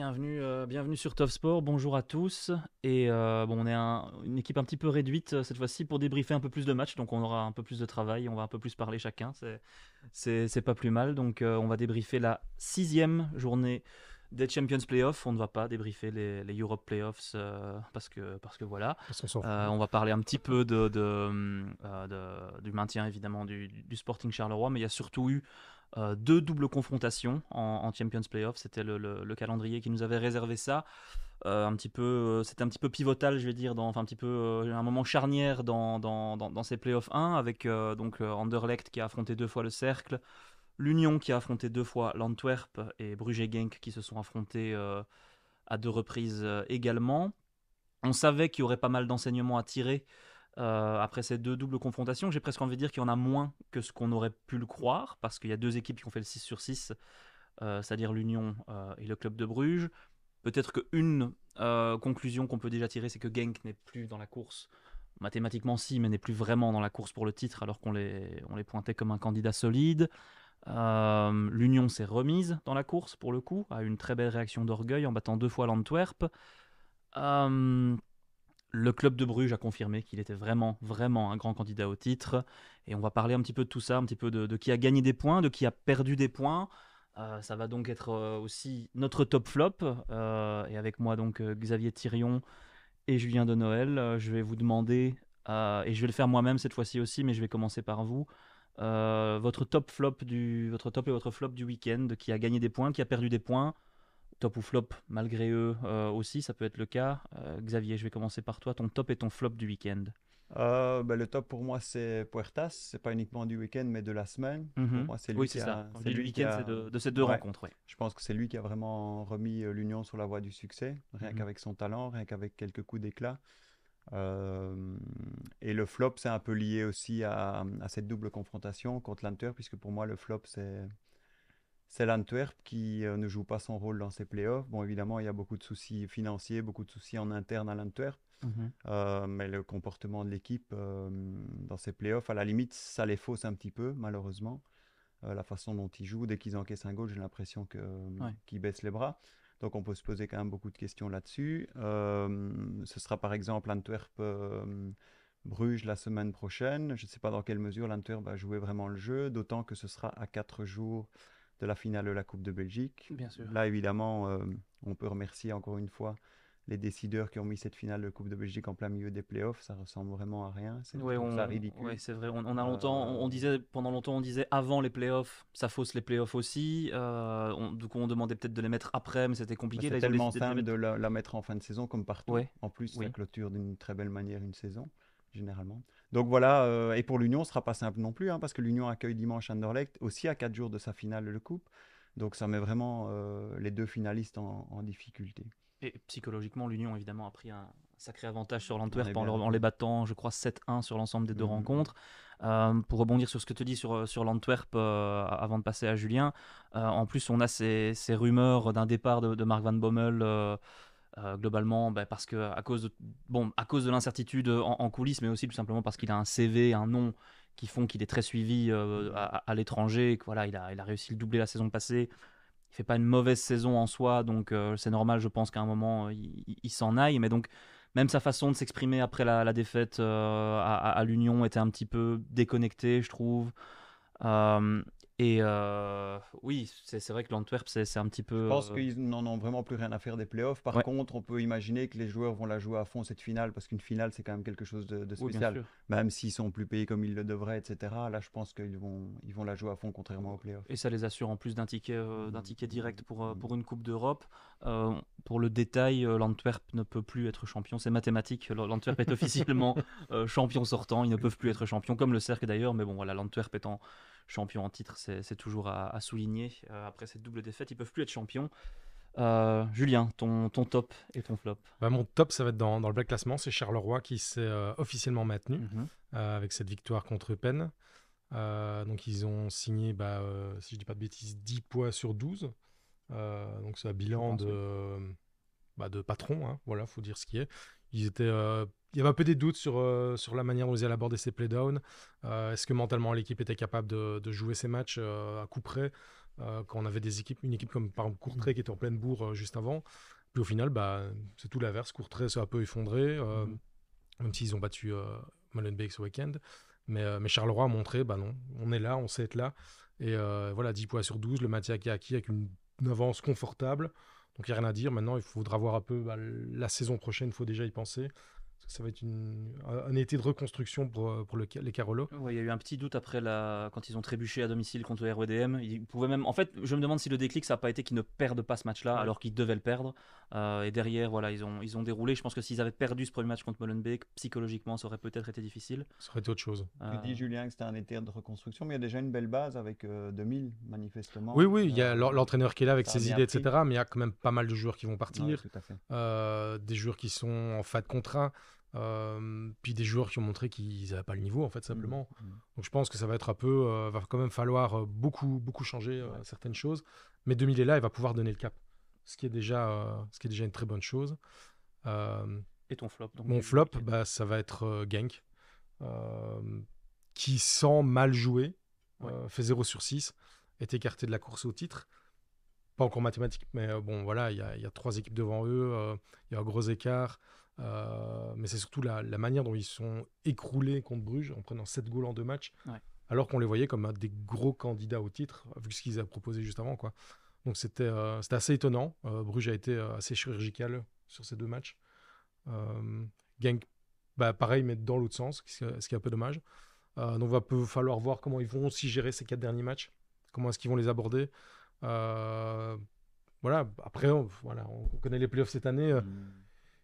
bienvenue sur Top Sport, bonjour à tous. On est une équipe un petit peu réduite cette fois-ci pour débriefer un peu plus de matchs, donc on aura un peu plus de travail, on va un peu plus parler chacun, c'est pas plus mal. Donc on va débriefer la 6e journée des Champions Playoffs. On ne va pas débriefer les Europe Playoffs parce que voilà. Parce qu'on s'en fout. On va parler un petit peu du maintien évidemment du Sporting Charleroi, mais il y a surtout eu deux doubles confrontations en Champions Playoffs. C'était le calendrier qui nous avait réservé ça. C'était un petit peu pivotal, je vais dire, enfin un petit peu un moment charnière dans ces playoffs 1 avec Anderlecht qui a affronté 2 fois le Cercle, l'Union qui a affronté 2 fois l'Antwerp et Bruges et Genk qui se sont affrontés à 2 reprises également. On savait qu'il y aurait pas mal d'enseignements à tirer après ces deux doubles confrontations. J'ai presque envie de dire qu'il y en a moins que ce qu'on aurait pu le croire, parce qu'il y a 2 équipes qui ont fait le 6 sur 6, c'est-à-dire l'Union et le club de Bruges. Peut-être qu'une conclusion qu'on peut déjà tirer, c'est que Genk n'est plus dans la course. Mathématiquement si, mais n'est plus vraiment dans la course pour le titre, alors qu'on les pointait comme un candidat solide. L'Union s'est remise dans la course pour le coup, a eu une très belle réaction d'orgueil en battant 2 fois l'Antwerp. Euh, le club de Bruges a confirmé qu'il était vraiment, vraiment un grand candidat au titre. Et on va parler un petit peu de tout ça, un petit peu de qui a gagné des points, de qui a perdu des points. Ça va donc être aussi notre top flop. Et avec moi, donc Xavier Thirion et Julien de Noël. Je vais vous demander, et je vais le faire moi-même cette fois-ci aussi, mais je vais commencer par vous. Votre top et votre flop du week-end, qui a gagné des points, qui a perdu des points, top ou flop malgré eux aussi, ça peut être le cas. Xavier, je vais commencer par toi, ton top et ton flop du week-end. Le top pour moi c'est Puertas, c'est pas uniquement du week-end mais de la semaine. Pour Mhm. moi c'est Oui, lui c'est qui ça. a, Quand je c'est dis le lui qui week-end, c'est a, de ces deux ouais, rencontres, ouais. je pense que c'est lui qui a vraiment remis l'Union sur la voie du succès, rien Mhm. qu'avec son talent, rien qu'avec quelques coups d'éclat. Euh, et le flop c'est un peu lié aussi à cette double confrontation contre l'Antwerp, puisque pour moi le flop c'est l'Antwerp qui ne joue pas son rôle dans ses playoffs. Bon, évidemment, il y a beaucoup de soucis financiers, beaucoup de soucis en interne à l'Antwerp. Mhm. Mais le comportement de l'équipe dans ces playoffs, à la limite, ça les fausse un petit peu, malheureusement. La façon dont ils jouent, dès qu'ils encaissent un goal, j'ai l'impression Ouais. qu'ils baissent les bras. Donc on peut se poser quand même beaucoup de questions là-dessus. Ce sera par exemple Antwerp-Bruges la semaine prochaine. Je ne sais pas dans quelle mesure l'Antwerp va jouer vraiment le jeu, d'autant que ce sera à 4 jours de la finale de la Coupe de Belgique. Bien sûr. Là, évidemment, on peut remercier encore une fois les décideurs qui ont mis cette finale de Coupe de Belgique en plein milieu des playoffs. Ça ressemble vraiment à rien. Je Ouais, trouve ça ridicule. ouais, c'est vrai. On a longtemps, Euh, pendant longtemps, on disait avant les playoffs, ça fausse les playoffs aussi. Du coup, on demandait peut-être de les mettre après, mais c'était Mais compliqué. c'est Là, ils ont tellement décidé de les simple de mettre. la mettre en fin de saison comme partout. Ouais, En plus, ça oui. clôture d'une très belle manière une saison, généralement. Donc voilà, et pour l'Union, ce sera pas simple non plus, hein, parce que l'Union accueille dimanche Anderlecht, aussi à 4 jours de sa finale de Coupe. Donc ça met vraiment les deux finalistes en difficulté. Et psychologiquement, l'Union, évidemment, a pris un sacré avantage sur On est l'Antwerp bien en les d'accord. battant, je crois, 7-1 sur l'ensemble des deux Mhm. rencontres. Pour rebondir sur ce que tu dis sur l'Antwerp, avant de passer à Julien, en plus, on a ces rumeurs d'un départ de Mark Van Bommel. Globalement, parce que à cause de l'incertitude en coulisses, mais aussi tout simplement parce qu'il a un CV, un nom qui font qu'il est très suivi Mhm. à l'étranger. Que, voilà, il a réussi le doublé la saison passée. Il fait pas une mauvaise saison en soi, donc c'est normal, je pense qu'à un moment il s'en aille. Mais donc même sa façon de s'exprimer après la défaite à l'Union était un petit peu déconnectée, je trouve. Euh, oui, c'est vrai que l'Antwerp c'est un petit peu Je pense qu'ils n'en ont vraiment plus rien à faire des playoffs. Par ouais, contre, on peut imaginer que les joueurs vont la jouer à fond cette finale, parce qu'une finale, c'est quand même quelque chose de oui bien spécial. sûr. Même s'ils sont plus payés comme ils le devraient, etc. Là, je pense qu'ils vont la jouer à fond, contrairement aux playoffs. Et ça les assure en plus d'un ticket direct pour une Coupe d'Europe. Pour le détail, l'Antwerp ne peut plus être champion. C'est mathématique. L'Antwerp est officiellement champion sortant. Ils ne peuvent plus être champions, comme le Cercle d'ailleurs. Mais bon, voilà, l'Antwerp étant champion en titre, c'est toujours à souligner. Après cette double défaite, ils ne peuvent plus être champions. Julien, ton top et ton flop. Mon top, ça va être dans le bas classement. C'est Charleroi qui s'est officiellement maintenu Mhm. avec cette victoire contre Eupen. Donc, ils ont signé, si je dis pas de bêtises, 10 points sur 12. Donc, c'est un Je bilan pense, oui. de patron. Hein. Voilà, faut dire ce qui est. Il y avait un peu des doutes sur la manière dont ils allaient aborder ces playdowns. Est-ce que mentalement l'équipe était capable de jouer ces matchs à coup près? quand on avait une équipe comme par exemple Courtrai qui était en pleine bourre juste avant. Puis au final, c'est tout l'inverse. Courtrai s'est un peu effondré, même s'ils ont battu Molenbeek ce week-end. Mais Charleroi a montré, non, on est là, on sait être là. Et voilà, 10 points sur 12, le Mathia qui a acquis avec une avance confortable. Donc il n'y a rien à dire. Maintenant, il faudra voir un peu la saison prochaine, il faut déjà y penser. Parce que ça va être un été de reconstruction pour les Carolos. Ouais, il y a eu un petit doute après quand ils ont trébuché à domicile contre le RWDM. Ils pouvaient même... En fait, je me demande si le déclic, ça n'a pas été qu'ils ne perdent pas ce match-là, alors qu'ils devaient le perdre. Et derrière, voilà, ils ont déroulé. Je pense que s'ils avaient perdu ce premier match contre Molenbeek, psychologiquement, ça aurait peut-être été difficile. Ça aurait été autre chose. Tu dis, Julien, que c'était un été de reconstruction, mais il y a déjà une belle base avec 2000, manifestement. Oui, il y a l'entraîneur qui est là avec ses idées, pris. etc. Mais il y a quand même pas mal de joueurs qui vont partir. Ouais, tout à fait. Des joueurs qui sont en fin de contrat. Puis des joueurs qui ont montré qu'ils n'avaient pas le niveau, en fait, simplement. Donc je pense que ça va être un peu... va quand même falloir beaucoup changer certaines choses. Mais 2000 est là, il va pouvoir donner le cap. Ce qui est déjà une très bonne chose. Et ton flop donc, Mon flop, ça va être Genk. Qui, sans mal jouer, fait 0 sur 6, est écarté de la course au titre. Pas encore mathématique, mais bon, voilà, il y a 3 équipes devant eux, il y a un gros écart. Mais c'est surtout la manière dont ils sont écroulés contre Bruges en prenant 7 goals en 2 matchs, alors qu'on les voyait comme des gros candidats au titre, vu ce qu'ils avaient proposé juste avant, quoi. Donc c'était assez étonnant. Bruges a été assez chirurgical sur ces 2 matchs. Genk, pareil, mais dans l'autre sens, ce qui est un peu dommage. Donc il va falloir voir comment ils vont aussi gérer ces 4 derniers matchs. Comment est-ce qu'ils vont les aborder. Voilà. Après, on connaît les playoffs cette année.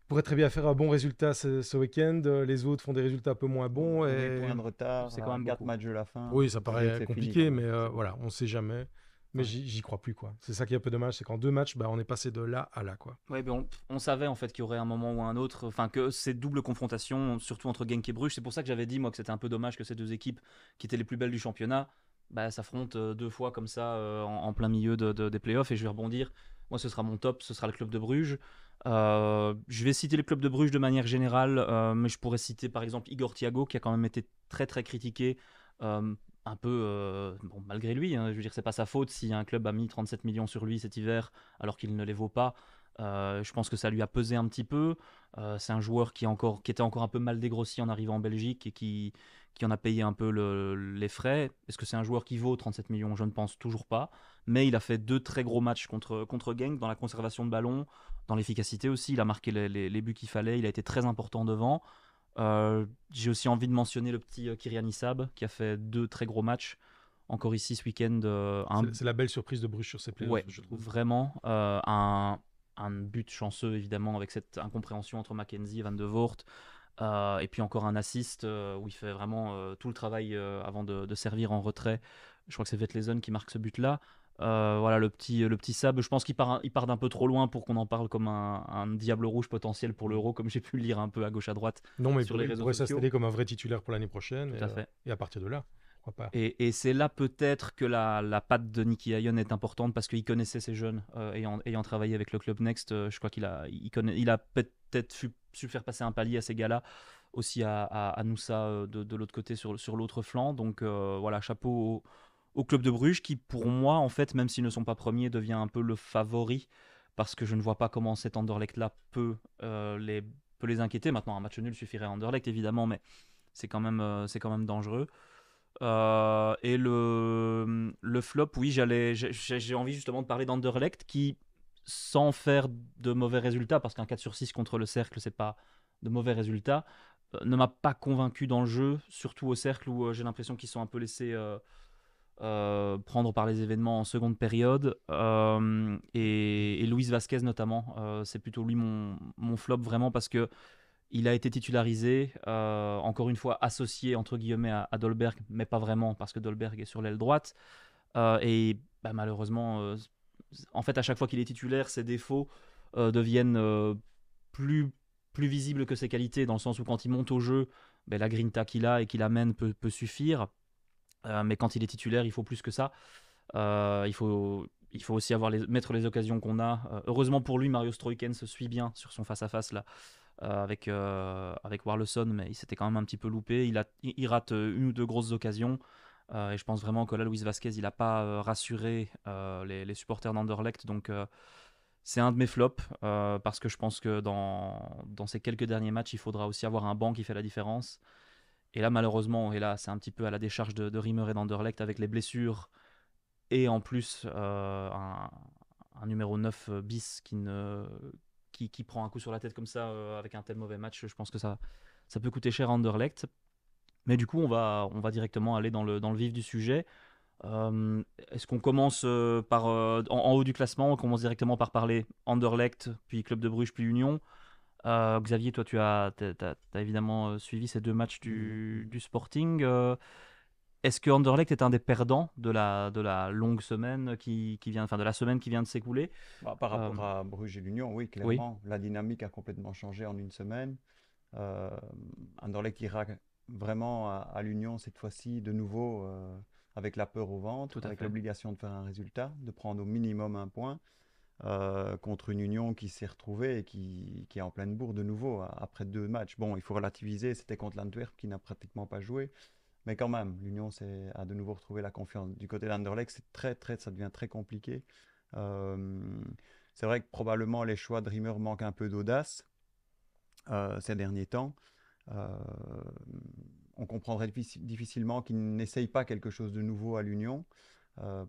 Pourrait très bien faire un bon résultat ce week-end. Les autres font des résultats un peu moins bons. Et points de retard, c'est quand même 4 matchs de la fin. Oui, ça paraît compliqué, fini, mais voilà, on ne sait jamais. Mais j'y crois plus, quoi. C'est ça qui est un peu dommage, c'est qu'en 2 matchs, on est passé de là à là, quoi. Ouais, on savait en fait qu'il y aurait un moment ou un autre, enfin que ces doubles confrontations, surtout entre Genk et Bruges, c'est pour ça que j'avais dit moi que c'était un peu dommage que ces 2 équipes qui étaient les plus belles du championnat, s'affrontent 2 fois comme ça en plein milieu des playoffs. Et je vais rebondir. Moi, ce sera mon top, ce sera le club de Bruges. Je vais citer le club de Bruges de manière générale, mais je pourrais citer par exemple Igor Thiago qui a quand même été très très critiqué. Un peu, malgré lui, hein, je veux dire, c'est pas sa faute si un club a mis 37 millions sur lui cet hiver alors qu'il ne les vaut pas. Je pense que ça lui a pesé un petit peu. C'est un joueur qui était encore un peu mal dégrossi en arrivant en Belgique et qui en a payé un peu les frais. Est-ce que c'est un joueur qui vaut 37 millions? Je ne pense toujours pas. Mais il a fait 2 très gros matchs contre Genk dans la conservation de ballon, dans l'efficacité aussi. Il a marqué les buts qu'il fallait. Il a été très important devant. J'ai aussi envie de mentionner le petit Kyrian Issab qui a fait 2 très gros matchs encore ici ce week-end. C'est la belle surprise de Bruges sur ces playoffs, je trouve. Vraiment. Un but chanceux évidemment avec cette incompréhension entre Mackenzie et Van de Voort. Et puis encore un assist où il fait vraiment tout le travail avant de servir en retrait. Je crois que c'est Vetlesen qui marque ce but-là. Voilà le petit Sab, je pense qu'il part d'un peu trop loin pour qu'on en parle comme un diable rouge potentiel pour l'Euro, comme j'ai pu le lire un peu à gauche à droite. Non, mais sur les réseaux pourrait sociaux. s'installer comme un vrai titulaire pour l'année prochaine. Tout à fait. Et à partir de là, pourquoi pas. Et c'est là peut-être que la patte de Nicky Hayon est importante parce qu'il connaissait ces jeunes, ayant travaillé avec le Club Next. Je crois qu'il a peut-être su faire passer un palier à ces gars-là, aussi à Noussa de l'autre côté sur l'autre flanc. Donc voilà, chapeau au Club de Bruges qui, pour moi, en fait, même s'ils ne sont pas premiers, devient un peu le favori parce que je ne vois pas comment cet Anderlecht-là peut les inquiéter. Maintenant, un match nul suffirait à Anderlecht, évidemment, mais c'est quand même dangereux. Et le flop, oui, j'ai envie justement de parler d'Anderlecht qui, sans faire de mauvais résultats, parce qu'un 4 sur 6 contre le Cercle, c'est pas de mauvais résultats, ne m'a pas convaincu dans le jeu, surtout au Cercle où j'ai l'impression qu'ils sont un peu laissés prendre par les événements en seconde période. Et Luis Vasquez notamment, c'est plutôt lui mon flop vraiment parce que il a été titularisé, encore une fois associé entre guillemets à Dolberg, mais pas vraiment parce que Dolberg est sur l'aile droite. Et malheureusement, en fait, à chaque fois qu'il est titulaire, ses défauts deviennent plus visibles que ses qualités, dans le sens où quand il monte au jeu, la grinta qu'il a et qu'il amène peut suffire. Mais quand il est titulaire, il faut plus que ça. Il faut aussi mettre les occasions qu'on a. Heureusement pour lui, Mario Stroiken se suit bien sur son face-à-face là. Avec Warleson, mais il s'était quand même un petit peu loupé. Il rate 1 ou 2 grosses occasions. Et je pense vraiment que là, Luis Vasquez, il n'a pas rassuré les supporters d'Anderlecht. Donc, c'est un de mes flops parce que je pense que dans ces quelques derniers matchs, il faudra aussi avoir un banc qui fait la différence. Et là, malheureusement, c'est un petit peu à la décharge de Rimmer et d'Anderlecht avec les blessures et en plus un numéro 9 bis qui prend un coup sur la tête comme ça avec un tel mauvais match. Je pense que ça peut coûter cher à Anderlecht. Mais du coup, on va directement aller dans le vif du sujet. Est-ce qu'on commence en haut du classement? On commence directement par parler Anderlecht, puis Club de Bruges, puis Union. Xavier, toi, t'as évidemment suivi ces deux matchs du Sporting. Est-ce que Anderlecht est un des perdants de la longue semaine qui vient, enfin de la semaine qui vient de s'écouler? Par Euh, rapport à Bruges et l'Union, oui, oui, clairement. La dynamique a complètement changé en une semaine. Euh, Anderlecht ira vraiment à l'Union cette fois-ci, de nouveau, avec la peur au ventre, tout à avec fait. l'obligation de faire un résultat, de prendre au minimum un point, contre une Union qui s'est retrouvée et qui est en pleine bourre de nouveau après 2 matchs. Bon, il faut relativiser, c'était contre l'Antwerp qui n'a pratiquement pas joué. Mais quand même, l'Union a de nouveau retrouvé la confiance. Du côté d'Anderlecht, ça devient très compliqué. Euh, c'est vrai que probablement les choix de Rimmer manquent un peu d'audace ces derniers temps. Euh, on comprendrait difficilement qu'il n'essaye pas quelque chose de nouveau à l'Union,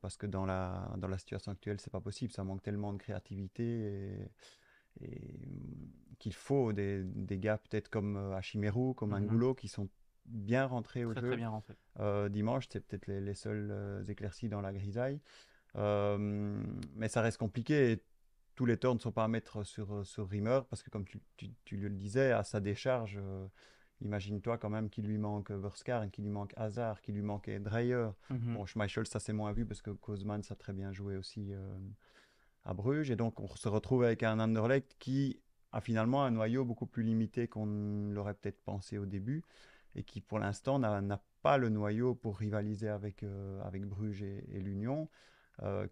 parce que dans la situation actuelle, c'est pas possible. Ça manque tellement de créativité et qu'il faut des gars peut-être comme Ashimeru, comme Mhm. Angulo, qui sont bien rentrés au Très très jeu. bien rentré. Dimanche, c'est peut-être les seuls éclaircies dans la grisaille. Mais ça reste compliqué et tous les torts ne sont pas à mettre sur Rimmer parce que, comme tu le disais, à sa décharge, imagine-toi quand même qu'il lui manque Verskaren, qu'il lui manque Hazard, qu'il lui manquait Dreyer. Mhm. Bon, Schmeichel, ça c'est moins vu parce que Kozman, ça a très bien joué aussi à Bruges. Et donc, on se retrouve avec un Anderlecht qui a finalement un noyau beaucoup plus limité qu'on ne l'aurait peut-être pensé au début et qui, pour l'instant, n'a pas le noyau pour rivaliser avec Bruges et l'Union.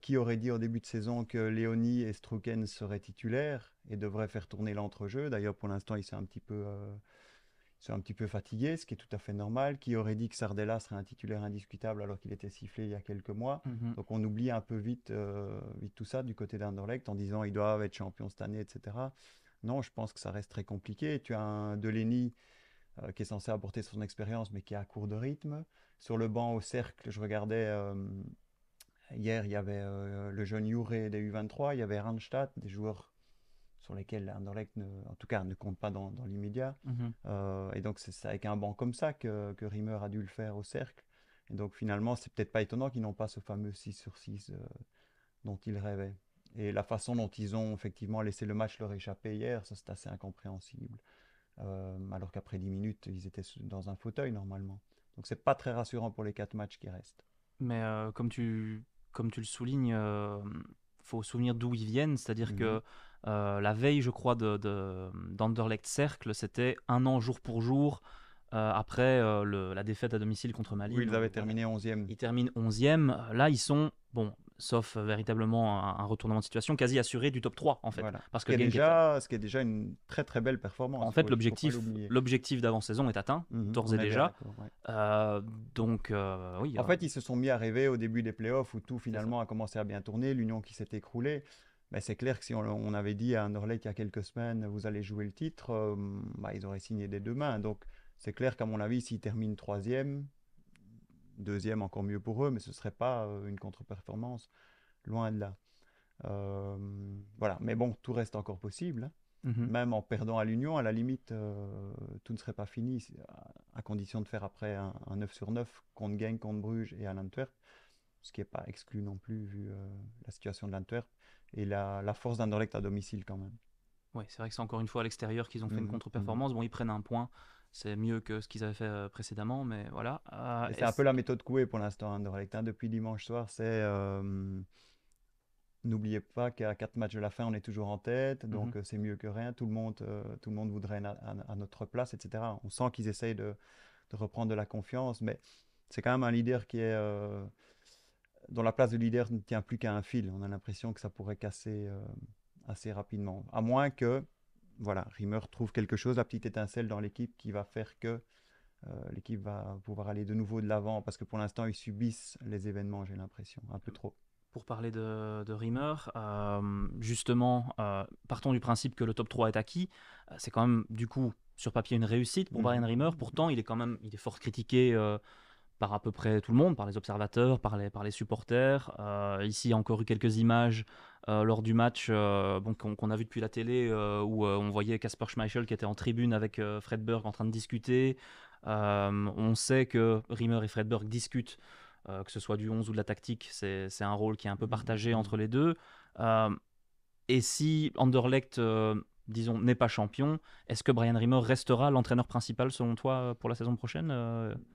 Qui aurait dit au début de saison que Léonie et Strucken seraient titulaires et devraient faire tourner l'entrejeu. D'ailleurs, pour l'instant, ils sont un petit peu fatigués, ce qui est tout à fait normal. Qui aurait dit que Sardella serait un titulaire indiscutable alors qu'il était sifflé il y a quelques mois. Mhm. Donc on oublie un peu vite tout ça du côté d'Anderlecht en disant ils doivent être champions cette année, etc. Non, je pense que ça reste très compliqué. Tu as un Delaney qui est censé apporter son expérience mais qui est à court de rythme. Sur le banc au cercle, je regardais hier, il y avait le jeune Juré des U23, il y avait Randstad, des joueurs sur lesquels Anderlecht, en tout cas, ne compte pas dans l'immédiat. Mhm. Et donc, c'est avec un banc comme ça que Rimmer a dû le faire au cercle. Et donc, finalement, c'est peut-être pas étonnant qu'ils n'ont pas ce fameux 6 sur 6 dont ils rêvaient. Et la façon dont ils ont effectivement laissé le match leur échapper hier, ça c'est assez incompréhensible. Alors qu'après 10 minutes, ils étaient dans un fauteuil normalement. Donc, c'est pas très rassurant pour les 4 matchs qui restent. Mais comme tu le soulignes, faut se souvenir d'où ils viennent. C'est-à-dire Mhm. que la veille, je crois, d'Anderlecht Cercle, c'était un an jour pour jour après la défaite à domicile contre Où Malines. ils avaient Voilà. terminé 11e. Ils terminent 11e. Là, ils sont, bon, sauf véritablement un retournement de situation, quasi assurés du top 3, en fait. Voilà. Parce Ce que qui est Genk est, déjà une très très belle en performance. fait, Il faut pas l'objectif, l'oublier. l'objectif d'avant-saison est atteint, d'ores et On est bien déjà. d'accord. Ouais. Euh, donc, oui, En fait, ils se sont mis à rêver au début des playoffs où tout c'est ça. finalement a commencé à bien tourner. L'Union qui s'est écroulée. Mais c'est clair que si on avait dit à Anderlecht il y a quelques semaines, vous allez jouer le titre, ils auraient signé des deux mains. Donc c'est clair qu'à mon avis, s'ils terminent troisième, deuxième encore mieux pour eux, mais ce ne serait pas une contre-performance, loin de là. Euh, voilà, mais bon, tout reste encore possible, hein. Mhm. Même en perdant à l'Union, à la limite, tout ne serait pas fini, à condition de faire après un 9 sur 9 contre Genk, contre Bruges et à l'Antwerp, ce qui n'est pas exclu non plus vu la situation de l'Antwerp et la force d'Anderlecht à domicile quand même. Ouais, c'est vrai que c'est encore une fois à l'extérieur qu'ils ont fait une Mhm. contre-performance. Bon, ils prennent un point, c'est mieux que ce qu'ils avaient fait précédemment, mais voilà. Et c'est un peu la méthode Coué pour l'instant, Anderlecht, hein. Depuis dimanche soir, c'est n'oubliez pas qu'à 4 matchs de la fin, on est toujours en tête, Mhm. donc c'est mieux que rien. Tout le monde voudrait à notre place, etc. On sent qu'ils essayent de reprendre de la confiance, mais c'est quand même un leader dont la place de leader ne tient plus qu'à un fil. On a l'impression que ça pourrait casser assez rapidement. À moins que, voilà, Rimmer trouve quelque chose, la petite étincelle dans l'équipe qui va faire que l'équipe va pouvoir aller de nouveau de l'avant parce que pour l'instant, ils subissent les événements, j'ai l'impression, un peu trop. Pour parler de Rimmer, justement, partons du principe que le top 3 est acquis. C'est quand même, du coup, sur papier, une réussite pour Brian Rimmer. Pourtant, il est fort critiqué par à peu près tout le monde, par les observateurs, par les supporters. Ici, il y a encore eu quelques images lors du match qu'on a vu depuis la télé où on voyait Kasper Schmeichel qui était en tribune avec Fred Berg en train de discuter. On sait que Rimmer et Fred Berg discutent, que ce soit du 11 ou de la tactique. C'est un rôle qui est un peu partagé entre les deux. Euh, et si Anderlecht, disons, n'est pas champion, est-ce que Brian Rimmer restera l'entraîneur principal selon toi pour la saison prochaine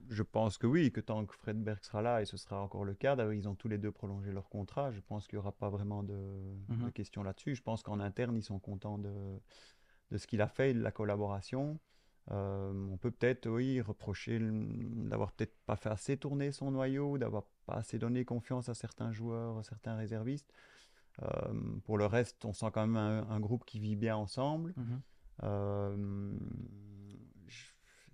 Je pense que oui, que tant que Fred Berg sera là, et ce sera encore le cas, d'ailleurs ils ont tous les deux prolongé leur contrat, je pense qu'il n'y aura pas vraiment de questions là-dessus. Je pense qu'en interne, ils sont contents de ce qu'il a fait et de la collaboration. On peut peut-être, oui, reprocher d'avoir peut-être pas fait assez tourner son noyau, d'avoir pas assez donné confiance à certains joueurs, à certains réservistes. Pour le reste, on sent quand même un groupe qui vit bien ensemble. Euh,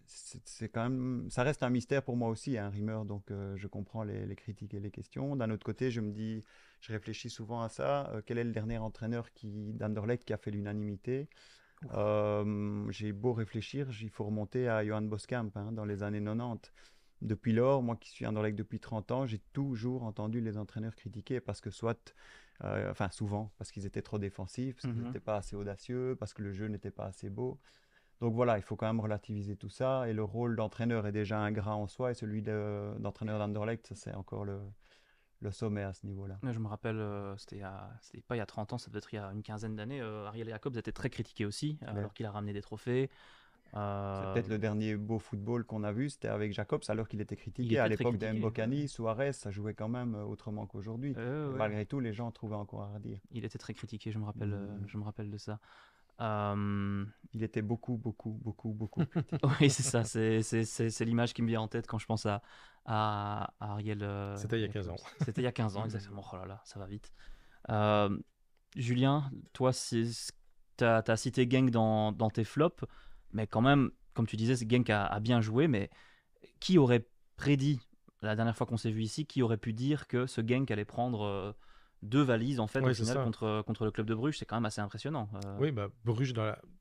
c'est quand même, ça reste un mystère pour moi aussi, un Rimmer, donc je comprends les critiques et les questions. D'un autre côté, je me dis, je réfléchis souvent à ça. Quel est le dernier entraîneur d'Anderlecht qui a fait l'unanimité? J'ai beau réfléchir, il faut remonter à Johan Boskamp dans les années 90. Depuis lors, moi qui suis Anderlecht depuis 30 ans, j'ai toujours entendu les entraîneurs critiquer parce que enfin souvent, parce qu'ils étaient trop défensifs, parce qu'ils n'étaient pas assez audacieux, parce que le jeu n'était pas assez beau. Donc voilà, il faut quand même relativiser tout ça. Et le rôle d'entraîneur est déjà ingrat en soi, et celui d'entraîneur d'Anderlecht, ça, c'est encore le sommet à ce niveau-là. Je me rappelle, c'était pas il y a 30 ans, ça devait être il y a une quinzaine d'années. Ariel Jacobs était très critiqué aussi, alors qu'il a ramené des trophées. C'est peut-être le dernier beau football qu'on a vu, c'était avec Jacobs, alors qu'il était critiqué. Il était À très l'époque critiqué, d'Mbokani, Suarez, ça jouait quand même autrement qu'aujourd'hui. Et ouais. malgré tout, les gens trouvaient encore à redire. Il était très critiqué, je me rappelle de ça. Euh, Il était beaucoup, beaucoup, beaucoup, beaucoup critiqué. Oui, c'est ça, c'est l'image qui me vient en tête quand je pense à Ariel. C'était il y a 15 ans. C'était il y a 15 ans, exactement. Oh là là, ça va vite. Euh, Julien, toi, tu as cité Genk dans tes flops, mais quand même, comme tu disais, Genk a bien joué, mais qui aurait prédit, la dernière fois qu'on s'est vu ici, qui aurait pu dire que ce Genk allait prendre deux valises en fait Oui, au c'est final ça. contre le club de Bruges? C'est quand même assez impressionnant. Oui, bah, Bruges,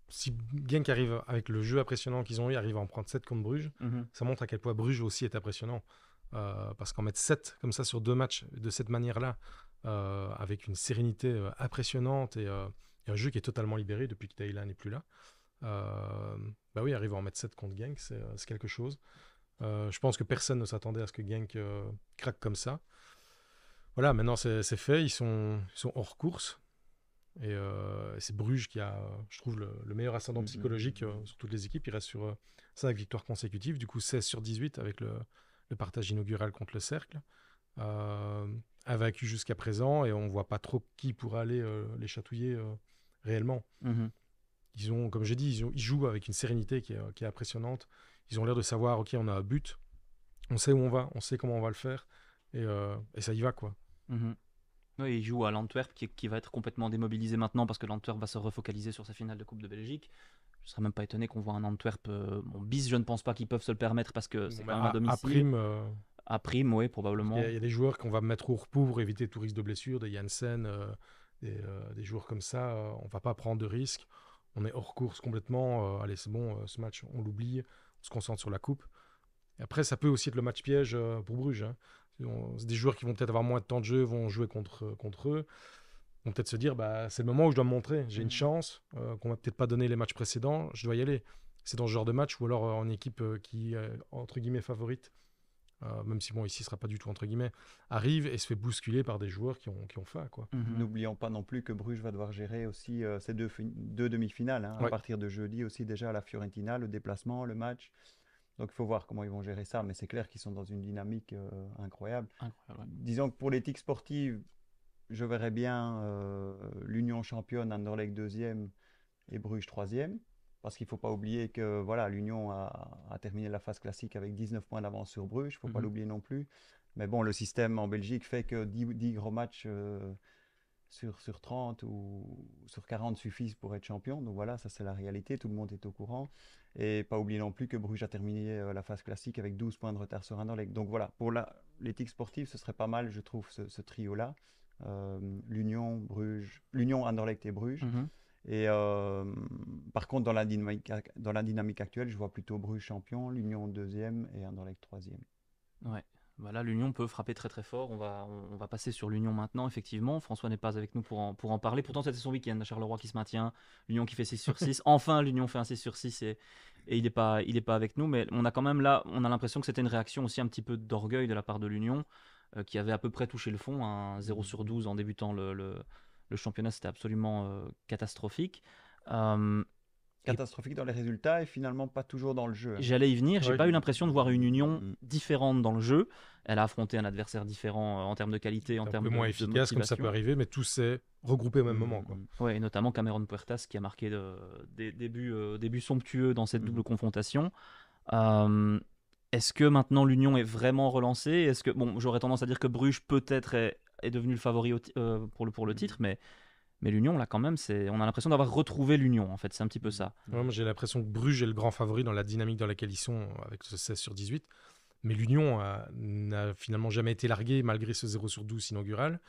si Genk arrive avec le jeu impressionnant qu'ils ont eu, arrive à en prendre 7 contre Bruges, ça montre à quel point Bruges aussi est impressionnant. Parce qu'en mettre 7 comme ça sur 2 matchs de cette manière-là, avec une sérénité impressionnante et un jeu qui est totalement libéré depuis que Taïla n'est plus là, bah oui, arriver à en mettre 7 contre Genk, c'est quelque chose. Je pense que personne ne s'attendait à ce que Genk craque comme ça. Voilà, maintenant c'est fait, ils sont hors course. Et c'est Bruges qui a, je trouve, le meilleur ascendant psychologique sur toutes les équipes. Il reste sur 5 victoires consécutives, du coup 16 sur 18 avec le partage inaugural contre le Cercle. Invaincu jusqu'à présent, et on ne voit pas trop qui pourra aller les chatouiller réellement. Ils ont, comme j'ai dit, ils jouent avec une sérénité qui est impressionnante. Ils ont l'air de savoir, ok, on a un but, on sait où on va, on sait comment on va le faire, et ça y va, quoi. Oui, il joue à l'Antwerp qui va être complètement démobilisé maintenant parce que l'Antwerp va se refocaliser sur sa finale de Coupe de Belgique. Je ne serais même pas étonné qu'on voit un Antwerp. Bis, je ne pense pas qu'ils peuvent se le permettre parce que c'est quand même à domicile. À prime, oui, probablement. Il y a des joueurs qu'on va mettre au repos pour éviter tout risque de blessure, des Janssen, des joueurs comme ça. On ne va pas prendre de risques. On est hors course complètement. Allez, c'est bon, ce match, on l'oublie. On se concentre sur la coupe. Et après, ça peut aussi être le match piège pour Bruges. C'est des joueurs qui vont peut-être avoir moins de temps de jeu, vont jouer contre eux. Vont peut-être se dire, bah, c'est le moment où je dois me montrer. J'ai une chance qu'on m'a peut-être pas donné les matchs précédents. Je dois y aller. C'est dans ce genre de match ou alors en équipe qui est entre guillemets favorite, même si bon ici ce sera pas du tout entre guillemets, arrive et se fait bousculer par des joueurs qui ont faim, quoi. N'oublions pas non plus que Bruges va devoir gérer aussi ces deux demi-finales à partir de jeudi aussi déjà la Fiorentina, le déplacement, le match. Donc il faut voir comment ils vont gérer ça, mais c'est clair qu'ils sont dans une dynamique incroyable. Disons que pour l'éthique sportive, je verrais bien l'Union championne, Anderlecht deuxième et Bruges troisième. Parce qu'il ne faut pas oublier que voilà, l'Union a terminé la phase classique avec 19 points d'avance sur Bruges, il ne faut pas l'oublier non plus. Mais bon, le système en Belgique fait que 10 gros matchs sur 30 ou sur 40 suffisent pour être champion. Donc voilà, ça c'est la réalité, tout le monde est au courant. Et pas oublier non plus que Bruges a terminé la phase classique avec 12 points de retard sur Anderlecht. Donc voilà, pour l'éthique sportive, ce serait pas mal, je trouve, ce trio-là. L'Union, Bruges, l'Union, Anderlecht et Bruges. Mhm. Et par contre, dans la dynamique actuelle, je vois plutôt Bruges champion, l'Union deuxième et Anderlecht troisième. Ouais. Voilà, l'Union peut frapper très très fort. On va passer sur l'Union maintenant, effectivement. François n'est pas avec nous pour en parler. Pourtant, c'était son week-end. Charleroi qui se maintient, l'Union qui fait 6 sur 6. Enfin, l'Union fait un 6 sur 6 et il n'est pas avec nous. Mais on a quand même là, on a l'impression que c'était une réaction aussi un petit peu d'orgueil de la part de l'Union, qui avait à peu près touché le fond. Un 0 sur 12 en débutant le championnat, c'était absolument catastrophique. Euh, Catastrophique dans les résultats et finalement pas toujours dans le jeu. J'allais y venir, j'ai Ouais. pas eu l'impression de voir une Union différente dans le jeu. Elle a affronté un adversaire différent en termes de qualité, en Un termes peu de, moins de efficace, comme ça motivation. peut arriver, mais tout s'est regroupé au même moment. Quoi. Ouais, et notamment Cameron Puertas qui a marqué des débuts somptueux dans cette double confrontation. Est-ce que maintenant l'Union est vraiment relancée? Est-ce que j'aurais tendance à dire que Bruges peut-être est devenu le favori pour le titre, mais l'Union là quand même, on a l'impression d'avoir retrouvé l'Union en fait, c'est un petit peu ça. Ouais, moi, j'ai l'impression que Bruges est le grand favori dans la dynamique dans laquelle ils sont, avec ce 16 sur 18. Mais l'Union n'a finalement jamais été larguée malgré ce 0 sur 12 inaugural.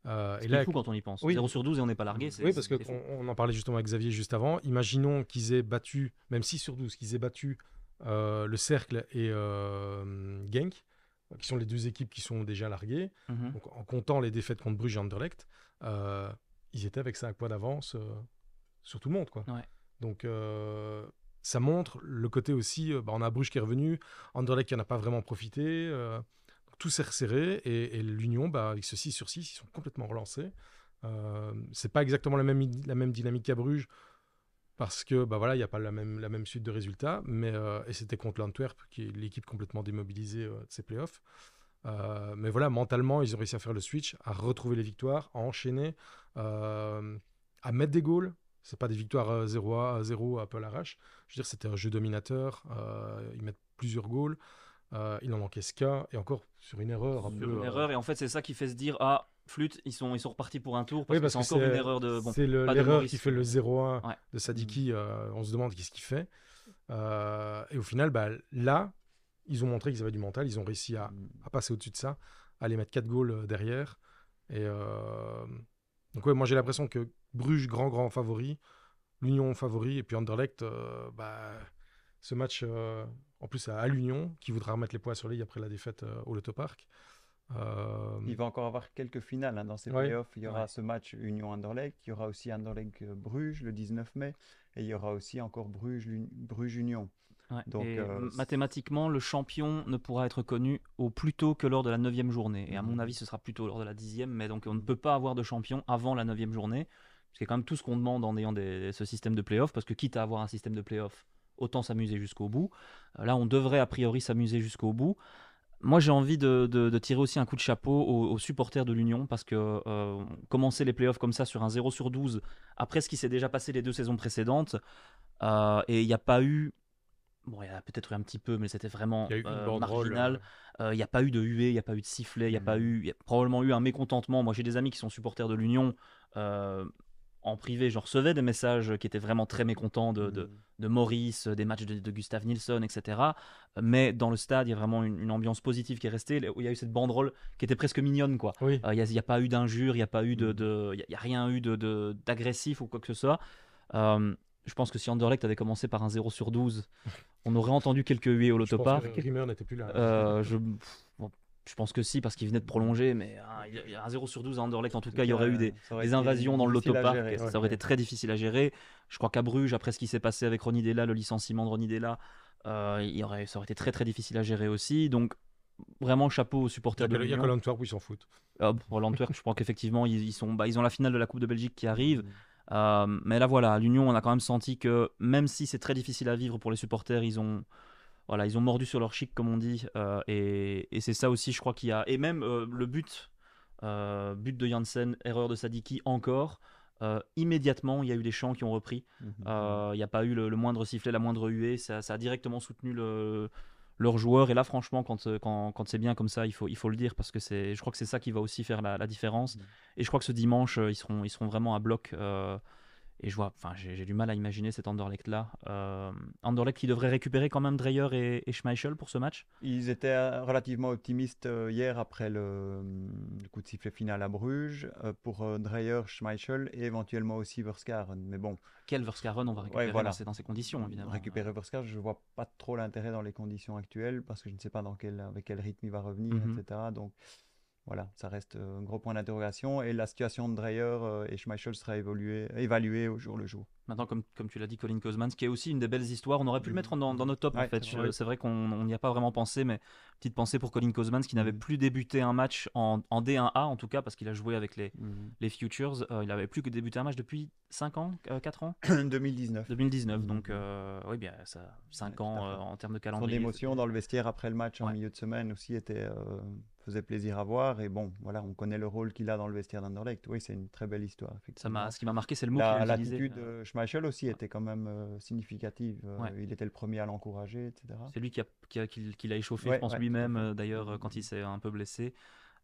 Et là, fou quand on y pense. Oui. 0 sur 12 et on n'est pas largué. Oui, parce qu'on en parlait justement avec Xavier juste avant. Imaginons qu'ils aient battu, même 6 sur 12, qu'ils aient battu le Cercle et Genk, qui sont les deux équipes qui sont déjà larguées. Donc, en comptant les défaites contre Bruges et Anderlecht, ils étaient avec 5 points d'avance sur tout le monde. Quoi. Ouais. Donc, ça montre le côté aussi, on a Bruges qui est revenu, Anderlecht qui n'en a pas vraiment profité. Tout s'est resserré et l'Union, avec ce 6 sur 6, ils sont complètement relancés. C'est pas exactement la même dynamique qu'à Bruges parce que il n'y a pas la même suite de résultats, mais et c'était contre l'Antwerp qui est l'équipe complètement démobilisée de ces playoffs. Mais voilà, mentalement, ils ont réussi à faire le switch, à retrouver les victoires, à enchaîner, à mettre des goals. C'est pas des victoires 0-0 un peu à l'arrache. Je veux dire, c'était un jeu dominateur. Ils mettent plusieurs goals. Il en encaisse qu'un, et encore sur une erreur. Une erreur, et en fait, c'est ça qui fait se dire flûte, ils sont repartis pour un tour, parce que c'est encore une erreur de. C'est l'erreur qui fait le 0-1 de Sadiki. On se demande qu'est-ce qu'il fait. Et au final, là, ils ont montré qu'ils avaient du mental. Ils ont réussi à passer au-dessus de ça, à les mettre 4 goals derrière. Et donc, moi, j'ai l'impression que Bruges, grand favori, l'Union favori, et puis Anderlecht, ce match. En plus, à l'Union, qui voudra remettre les points sur les i après la défaite au Loto Park. Il va encore avoir quelques finales dans ces playoffs. Il y aura ce match Union-Anderlecht, il y aura aussi Anderlecht-Bruges le 19 mai, et il y aura aussi encore Bruges-Union. Ouais. Donc, mathématiquement, le champion ne pourra être connu au plus tôt que lors de la 9e journée. Et à mon avis, ce sera plutôt lors de la 10e, mais donc on ne peut pas avoir de champion avant la 9e journée. C'est quand même tout ce qu'on demande en ayant ce système de playoff, parce que quitte à avoir un système de playoff, autant s'amuser jusqu'au bout. Là, on devrait a priori s'amuser jusqu'au bout. Moi, j'ai envie de tirer aussi un coup de chapeau aux supporters de l'Union, parce que commencer les playoffs comme ça sur un 0 sur 12, après ce qui s'est déjà passé les 2 saisons précédentes, et il n'y a pas eu... Bon, il y a peut-être eu un petit peu, mais c'était vraiment marginal. Il n'y a pas eu de huée, il n'y a pas eu de sifflet, il y a probablement eu un mécontentement. Moi, j'ai des amis qui sont supporters de l'Union. En privé, je recevais des messages qui étaient vraiment très mécontents de Maurice, des matchs de Gustav Nilsson, etc. Mais dans le stade, il y a vraiment une ambiance positive qui est restée. Il y a eu cette banderole qui était presque mignonne, quoi. Oui. Il n'y a pas eu d'injures, il n'y a pas eu il y a rien eu d'agressif ou quoi que ce soit. Je pense que si Anderlecht avait commencé par un 0 sur 12, on aurait entendu quelques huées au Loto Park. Rimmer n'était plus là. Je pense que si, parce qu'il venait de prolonger, mais il y a un 0 sur 12 à Anderlecht, en tout cas, il y aurait eu des invasions dans le Loto Park. Ça aurait été très difficile à gérer. Je crois qu'à Bruges, après ce qui s'est passé avec Ronny Della, le licenciement de Ronny Della, ça aurait été très très difficile à gérer aussi. Donc, vraiment chapeau aux supporters de l'Union. Il y a que l'Antwerp où ils s'en foutent. Pour l'Antwerp, je crois qu'effectivement, ils ont la finale de la Coupe de Belgique qui arrive. Mais là, voilà, à l'Union, on a quand même senti que même si c'est très difficile à vivre pour les supporters, ils ont mordu sur leur chic, comme on dit, et c'est ça aussi, je crois qu'il y a. Et même le but de Janssen, erreur de Sadiki encore. Immédiatement, il y a eu des chants qui ont repris. Il n'y a pas eu le moindre sifflet, la moindre huée. Ça a directement soutenu leurs joueurs. Et là, franchement, quand c'est bien comme ça, il faut le dire, parce que je crois que c'est ça qui va aussi faire la différence. Et je crois que ce dimanche, ils seront vraiment à bloc. Et j'ai du mal à imaginer cet Anderlecht-là. Anderlecht qui devrait récupérer quand même Dreyer et Schmeichel pour ce match. Ils étaient relativement optimistes hier après le coup de sifflet final à Bruges pour Dreyer, Schmeichel et éventuellement aussi Verskaren. Mais bon, Quel Verskaren on va récupérer voilà. dans ces conditions, évidemment. Récupérer Verskaren, je ne vois pas trop l'intérêt dans les conditions actuelles parce que je ne sais pas avec quel rythme il va revenir, etc. Donc voilà, ça reste un gros point d'interrogation et la situation de Dreyer et Schmeichel sera évaluée au jour le jour. Maintenant, comme tu l'as dit, Colin Kozmans, qui est aussi une des belles histoires, on aurait pu le mettre dans nos tops en fait. C'est vrai qu'on n'y a pas vraiment pensé, mais petite pensée pour Colin Kozmans qui n'avait plus débuté un match en D1A en tout cas, parce qu'il a joué avec les Futures. Il n'avait plus que débuté un match depuis 5 ans, 4 ans 2019. 2019, donc oui, bien ça, 5 ans en termes de calendrier. Son émotion dans le vestiaire après le match en milieu de semaine aussi faisait plaisir à voir. Et bon, voilà, on connaît le rôle qu'il a dans le vestiaire d'Anderlecht. Oui, c'est une très belle histoire. Ce qui m'a marqué, c'est le mot qu'il a utilisé. L'attitude de Schmeichel aussi était quand même significative. Il était le premier à l'encourager, etc. C'est lui qui l'a échauffé, je pense lui-même, d'ailleurs, quand il s'est un peu blessé.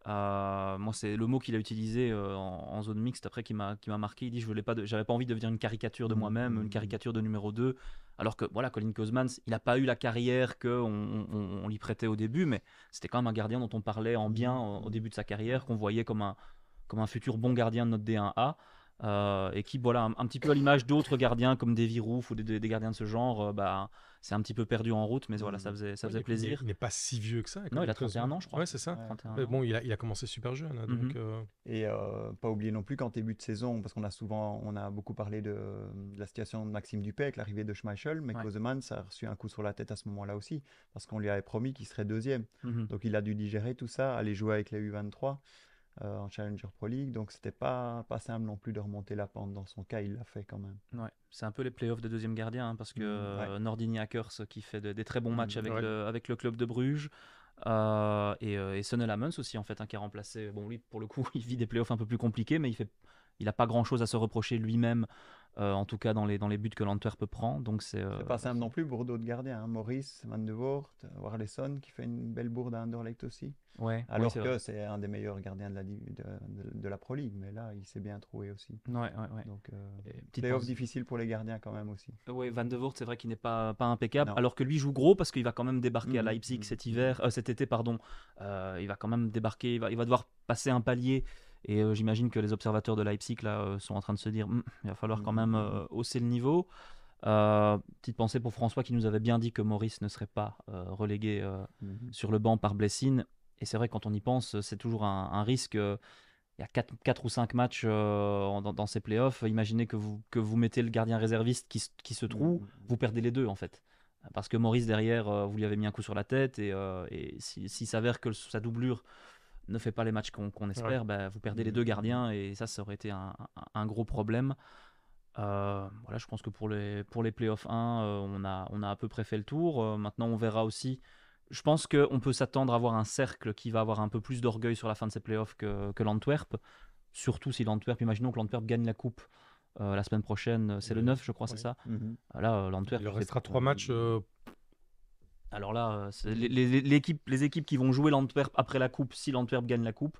Moi, c'est le mot qu'il a utilisé en zone mixte après qui m'a marqué. Il dit j'avais pas envie de devenir une caricature de moi-même, une caricature de numéro 2. Alors que voilà, Colin Kozmans, il n'a pas eu la carrière qu'on lui prêtait au début, mais c'était quand même un gardien dont on parlait en bien au début de sa carrière, qu'on voyait comme un futur bon gardien de notre D1A. Et qui, voilà, un petit peu à l'image d'autres gardiens comme Davy Roof ou des gardiens de ce genre, c'est un petit peu perdu en route, mais voilà, ça faisait plaisir. Il n'est pas si vieux que ça. Non, il a 31 ans, je crois. Ouais, c'est ça. Mais bon, il a commencé super jeune. Donc, Et pas oublier non plus qu'en début de saison, parce qu'on a beaucoup parlé de la situation de Maxime Dupay avec l'arrivée de Schmeichel, mais Kozmans a reçu un coup sur la tête à ce moment-là aussi, parce qu'on lui avait promis qu'il serait deuxième. Donc il a dû digérer tout ça, aller jouer avec les U23. En Challenger Pro League, donc c'était pas simple non plus de remonter la pente. Dans son cas, il l'a fait quand même. Ouais, c'est un peu les playoffs de deuxième gardien, parce que Nordin Hackers qui fait des très bons matchs avec le club de Bruges, et Sonny Lamens aussi en fait, qui a remplacé. Bon, lui pour le coup, il vit des playoffs un peu plus compliqués, mais il a pas grand chose à se reprocher lui-même. En tout cas dans les buts que l'Antwerp prend, donc c'est pas simple non plus pour d'autres gardiens, Maurice Van de Voort, Warleson qui fait une belle bourde à Anderlecht aussi, alors que c'est un des meilleurs gardiens de la Pro League, mais là il s'est bien trouvé aussi. Donc playoff difficile pour les gardiens quand même aussi. Van de Voort, c'est vrai qu'il n'est pas impeccable, alors que lui joue gros parce qu'il va quand même débarquer à Leipzig cet été, il va quand même débarquer, il va devoir passer un palier. Et j'imagine que les observateurs de Leipzig là, sont en train de se dire il va falloir quand même hausser le niveau. Petite pensée pour François qui nous avait bien dit que Maurice ne serait pas relégué sur le banc par Blessing. Et c'est vrai, quand on y pense, c'est toujours un risque. Il y a 4 ou 5 matchs dans ces playoffs. Imaginez que vous mettez le gardien réserviste qui se trouve, vous perdez les deux en fait. Parce que Maurice derrière, vous lui avez mis un coup sur la tête. Et s'il s'avère que sa doublure ne fait pas les matchs qu'on espère, vous perdez les deux gardiens et ça aurait été un gros problème. Voilà, je pense que pour les playoffs 1, on a à peu près fait le tour. Maintenant, on verra aussi. Je pense qu'on peut s'attendre à avoir un cercle qui va avoir un peu plus d'orgueil sur la fin de ces playoffs que l'Antwerp. Surtout si l'Antwerp, imaginons que l'Antwerp gagne la coupe la semaine prochaine, c'est le 9, je crois, c'est ça. Là, l'Antwerp. Il leur restera 3 matchs. Alors là, les équipes qui vont jouer l'Antwerp après la coupe, si l'Antwerp gagne la coupe,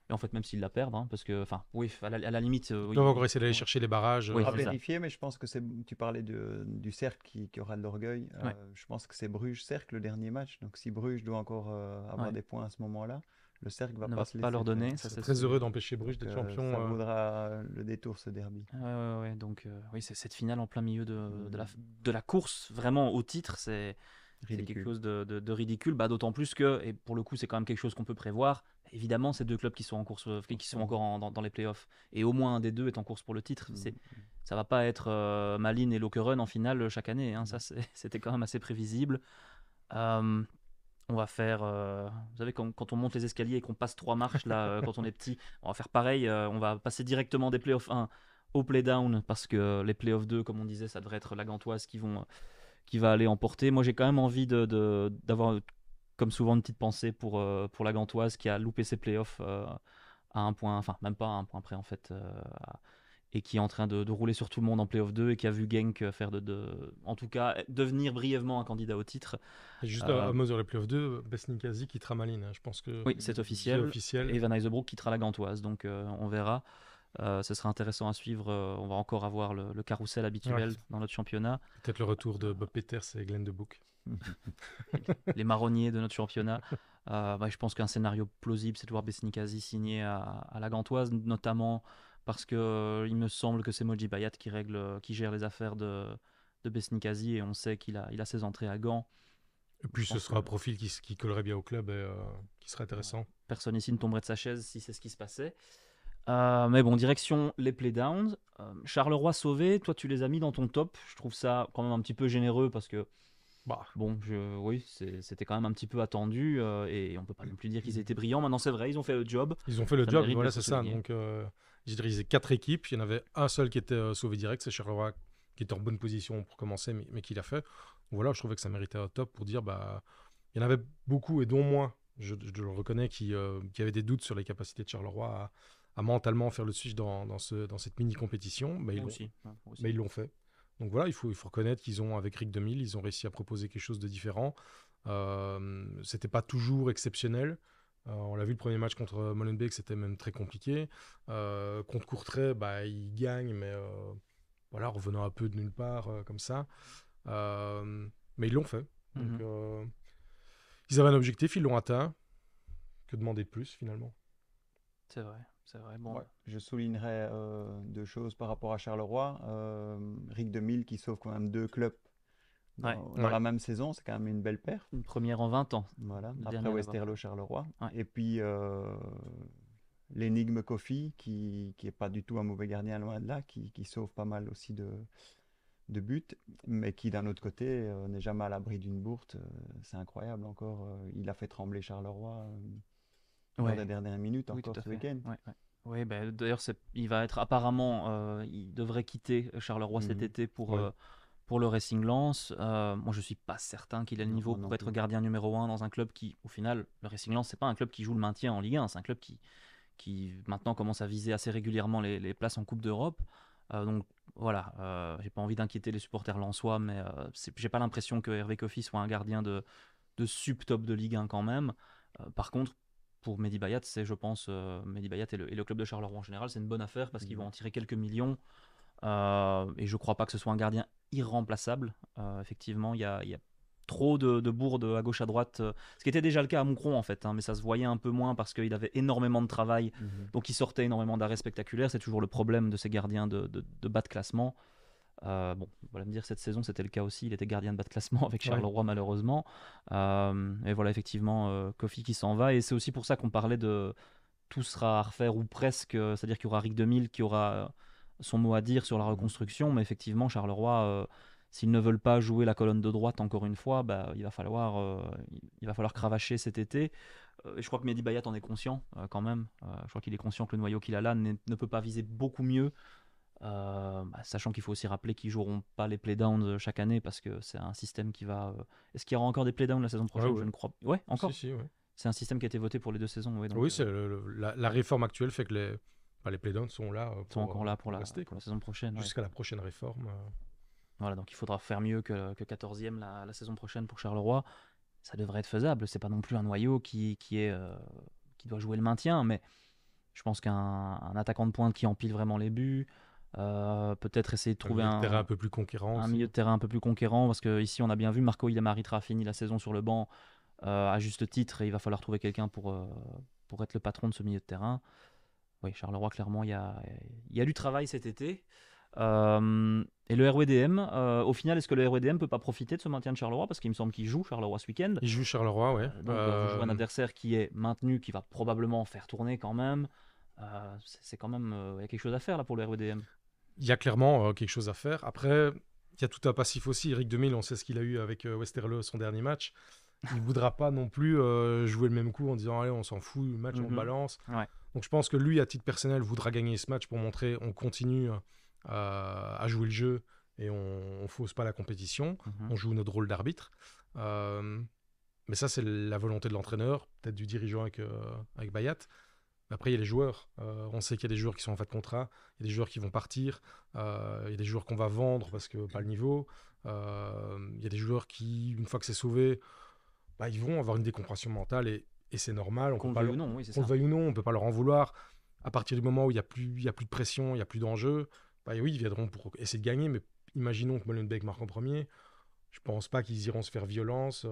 et en fait même s'ils la perdent, parce que, oui, à la limite... Ils doivent encore essayer d'aller chercher les barrages. On va vérifier, mais je pense que tu parlais du cercle qui aura de l'orgueil. Je pense que c'est Bruges-Cercle le dernier match, donc si Bruges doit encore avoir des points à ce moment-là, le cercle va pas leur donner. Ça, c'est très heureux d'empêcher Bruges d'être champion. Ça vaudra le détour, ce derby. Donc oui, c'est cette finale en plein milieu de la course, vraiment au titre, c'est quelque chose de ridicule, d'autant plus que, et pour le coup c'est quand même quelque chose qu'on peut prévoir, évidemment ces deux clubs qui sont en course, qui sont encore dans les playoffs, et au moins un des deux est en course pour le titre. Ça va pas être Malines et Lokeren en finale chaque année, ça c'était quand même assez prévisible. On va faire, vous savez, quand on monte les escaliers et qu'on passe 3 marches là, quand on est petit, on va faire pareil, on va passer directement des playoffs 1 au play-down, parce que les playoffs 2, comme on disait, ça devrait être la Gantoise qui va aller emporter. Moi, j'ai quand même envie d'avoir, comme souvent, une petite pensée pour la Gantoise qui a loupé ses playoffs à un point, enfin, même pas à un point près, en fait. et qui est en train de rouler sur tout le monde en Playoff 2 et qui a vu Genk faire en tout cas devenir brièvement un candidat au titre. Et juste Euh, à mesure les playoffs 2, Besnicazi quittera Malines, hein. Je pense que oui, c'est c'est officiel. officiel. Et Van Eysenbroek quittera la Gantoise, donc on verra. Ce sera intéressant à suivre. On va encore avoir le carrousel habituel dans notre championnat. Peut-être le retour de Bob Peters et Glenn de Boek. Les marronniers de notre championnat. Je pense qu'un scénario plausible, c'est de voir Besnicazi signer à la Gantoise, notamment parce que il me semble que c'est Moji Bayat qui gère les affaires de Besnicazi, et on sait qu'il a ses entrées à Gand. Et puis ce sera un profil qui collerait bien au club et qui serait intéressant. Personne ici ne tomberait de sa chaise si c'est ce qui se passait. Mais bon, direction les playdowns. Charleroi sauvé, toi tu les as mis dans ton top. Je trouve ça quand même un petit peu généreux parce que bon, oui, c'était quand même un petit peu attendu et on peut pas non plus dire qu'ils étaient brillants. Maintenant, c'est vrai, ils ont fait le job. Ils ont fait le job, voilà, c'est ça. Donc, j'ai dirigé 4 équipes. Il y en avait un seul qui était sauvé direct, c'est Charleroi, qui était en bonne position pour commencer, mais qui l'a fait. Voilà, je trouvais que ça méritait un top pour dire, il y en avait beaucoup, et dont moi, je le reconnais, qui avaient des doutes sur les capacités de Charleroi à mentalement faire le switch dans cette mini-compétition. Mais ils l'ont fait. Donc voilà, il faut reconnaître qu'ils ont, avec Rick 2000, ils ont réussi à proposer quelque chose de différent. C'était pas toujours exceptionnel. On l'a vu, le premier match contre Molenbeek, c'était même très compliqué. Contre Courtrai, ils gagnent, mais voilà, revenant un peu de nulle part, comme ça. Mais ils l'ont fait. Donc, ils avaient un objectif, ils l'ont atteint. Que demander de plus, finalement? C'est vrai. Bon. Ouais, je soulignerais 2 choses par rapport à Charleroi. Rick 2000 qui sauve quand même 2 clubs dans la même saison, c'est quand même une belle perf. Une première en 20 ans. Voilà, après Westerlo, Charleroi. Ouais. Et puis l'énigme Kofi, qui est pas du tout un mauvais gardien, loin de là, qui sauve pas mal aussi de buts, mais qui d'un autre côté n'est jamais à l'abri d'une bourte. C'est incroyable encore. Il a fait trembler Charleroi dans les dernières minutes, encore ce week-end. Oui, d'ailleurs, il va être apparemment, il devrait quitter Charleroi cet été pour le Racing Lens. Moi, je suis pas certain qu'il ait le niveau pour être gardien numéro 1 dans un club qui, au final, le Racing Lens, c'est pas un club qui joue le maintien en Ligue 1, c'est un club qui maintenant commence à viser assez régulièrement les places en Coupe d'Europe. Donc voilà, j'ai pas envie d'inquiéter les supporters lensois, mais j'ai pas l'impression que Hervé Kofi soit un gardien de sub-top de Ligue 1 quand même. Par contre, pour Mehdi Bayat, c'est, je pense, Mehdi Bayat et le club de Charleroi en général, c'est une bonne affaire parce qu'ils vont en tirer quelques millions. Et je crois pas que ce soit un gardien irremplaçable. Effectivement, il y a trop de bourdes à gauche à droite, ce qui était déjà le cas à Moucron en fait, mais ça se voyait un peu moins parce qu'il avait énormément de travail, donc il sortait énormément d'arrêts spectaculaires. C'est toujours le problème de ces gardiens de bas de classement. Bon, voilà me dire, cette saison c'était le cas aussi, il était gardien de bas de classement avec Charleroi malheureusement. Et voilà, effectivement, Kofi qui s'en va, et c'est aussi pour ça qu'on parlait de tout sera à refaire ou presque, c'est-à-dire qu'il y aura Rick 2000 qui aura son mot à dire sur la reconstruction, mais effectivement Charleroi, s'ils ne veulent pas jouer la colonne de droite encore une fois, il va falloir cravacher cet été. Et je crois que Mehdi Bayat en est conscient quand même. Je crois qu'il est conscient que le noyau qu'il a là ne peut pas viser beaucoup mieux. Sachant qu'il faut aussi rappeler qu'ils joueront pas les playdowns chaque année parce que c'est un système qui va. Est-ce qu'il y aura encore des playdowns la saison prochaine? Je ne crois pas. Ouais, encore. Si, ouais. C'est un système qui a été voté pour les 2 saisons. Donc, oui, c'est la réforme actuelle fait que les playdowns sont là. Sont encore là pour la saison prochaine. Jusqu'à la prochaine réforme. Voilà, donc il faudra faire mieux que 14e la saison prochaine pour Charleroi. Ça devrait être faisable. C'est pas non plus un noyau qui doit jouer le maintien, mais je pense qu'un attaquant de pointe qui empile vraiment les buts. Peut-être essayer de trouver un terrain un peu plus conquérant. Un milieu de terrain un peu plus conquérant, parce qu'ici on a bien vu Marco Ilamaritra a fini la saison sur le banc à juste titre, et il va falloir trouver quelqu'un pour être le patron de ce milieu de terrain. Oui, Charleroi, clairement, il y a du travail cet été. Et le RWDM, au final, est-ce que le RWDM peut pas profiter de ce maintien de Charleroi, parce qu'il me semble qu'il joue Charleroi ce week-end? Il joue Charleroi, ouais. Donc vous jouez un adversaire qui est maintenu, qui va probablement faire tourner quand même. C'est quand même, il y a quelque chose à faire là pour le RWDM. Il y a clairement quelque chose à faire. Après, il y a tout un passif aussi. Eric 2000, on sait ce qu'il a eu avec Westerlo, son dernier match. Il ne voudra pas non plus jouer le même coup en disant allez, on s'en fout, le match, on balance. Ouais. Donc je pense que lui, à titre personnel, voudra gagner ce match pour montrer on continue à jouer le jeu et on ne fausse pas la compétition. On joue notre rôle d'arbitre. Mais ça, c'est la volonté de l'entraîneur, peut-être du dirigeant avec Bayat. Après, il y a les joueurs. On sait qu'il y a des joueurs qui sont en fin de contrat, il y a des joueurs qui vont partir, il y a des joueurs qu'on va vendre parce que pas le niveau. Il y a des joueurs qui, une fois que c'est sauvé, bah, ils vont avoir une décompression mentale et c'est normal. On Qu'on peut le pas veuille ou non, oui, c'est qu'on le ça. veuille ou non, on peut pas leur en vouloir. À partir du moment où il y a plus de pression, il y a plus d'enjeu, bah oui, ils viendront pour essayer de gagner. Mais imaginons que Molenbeek marque en premier. Je pense pas qu'ils iront se faire violence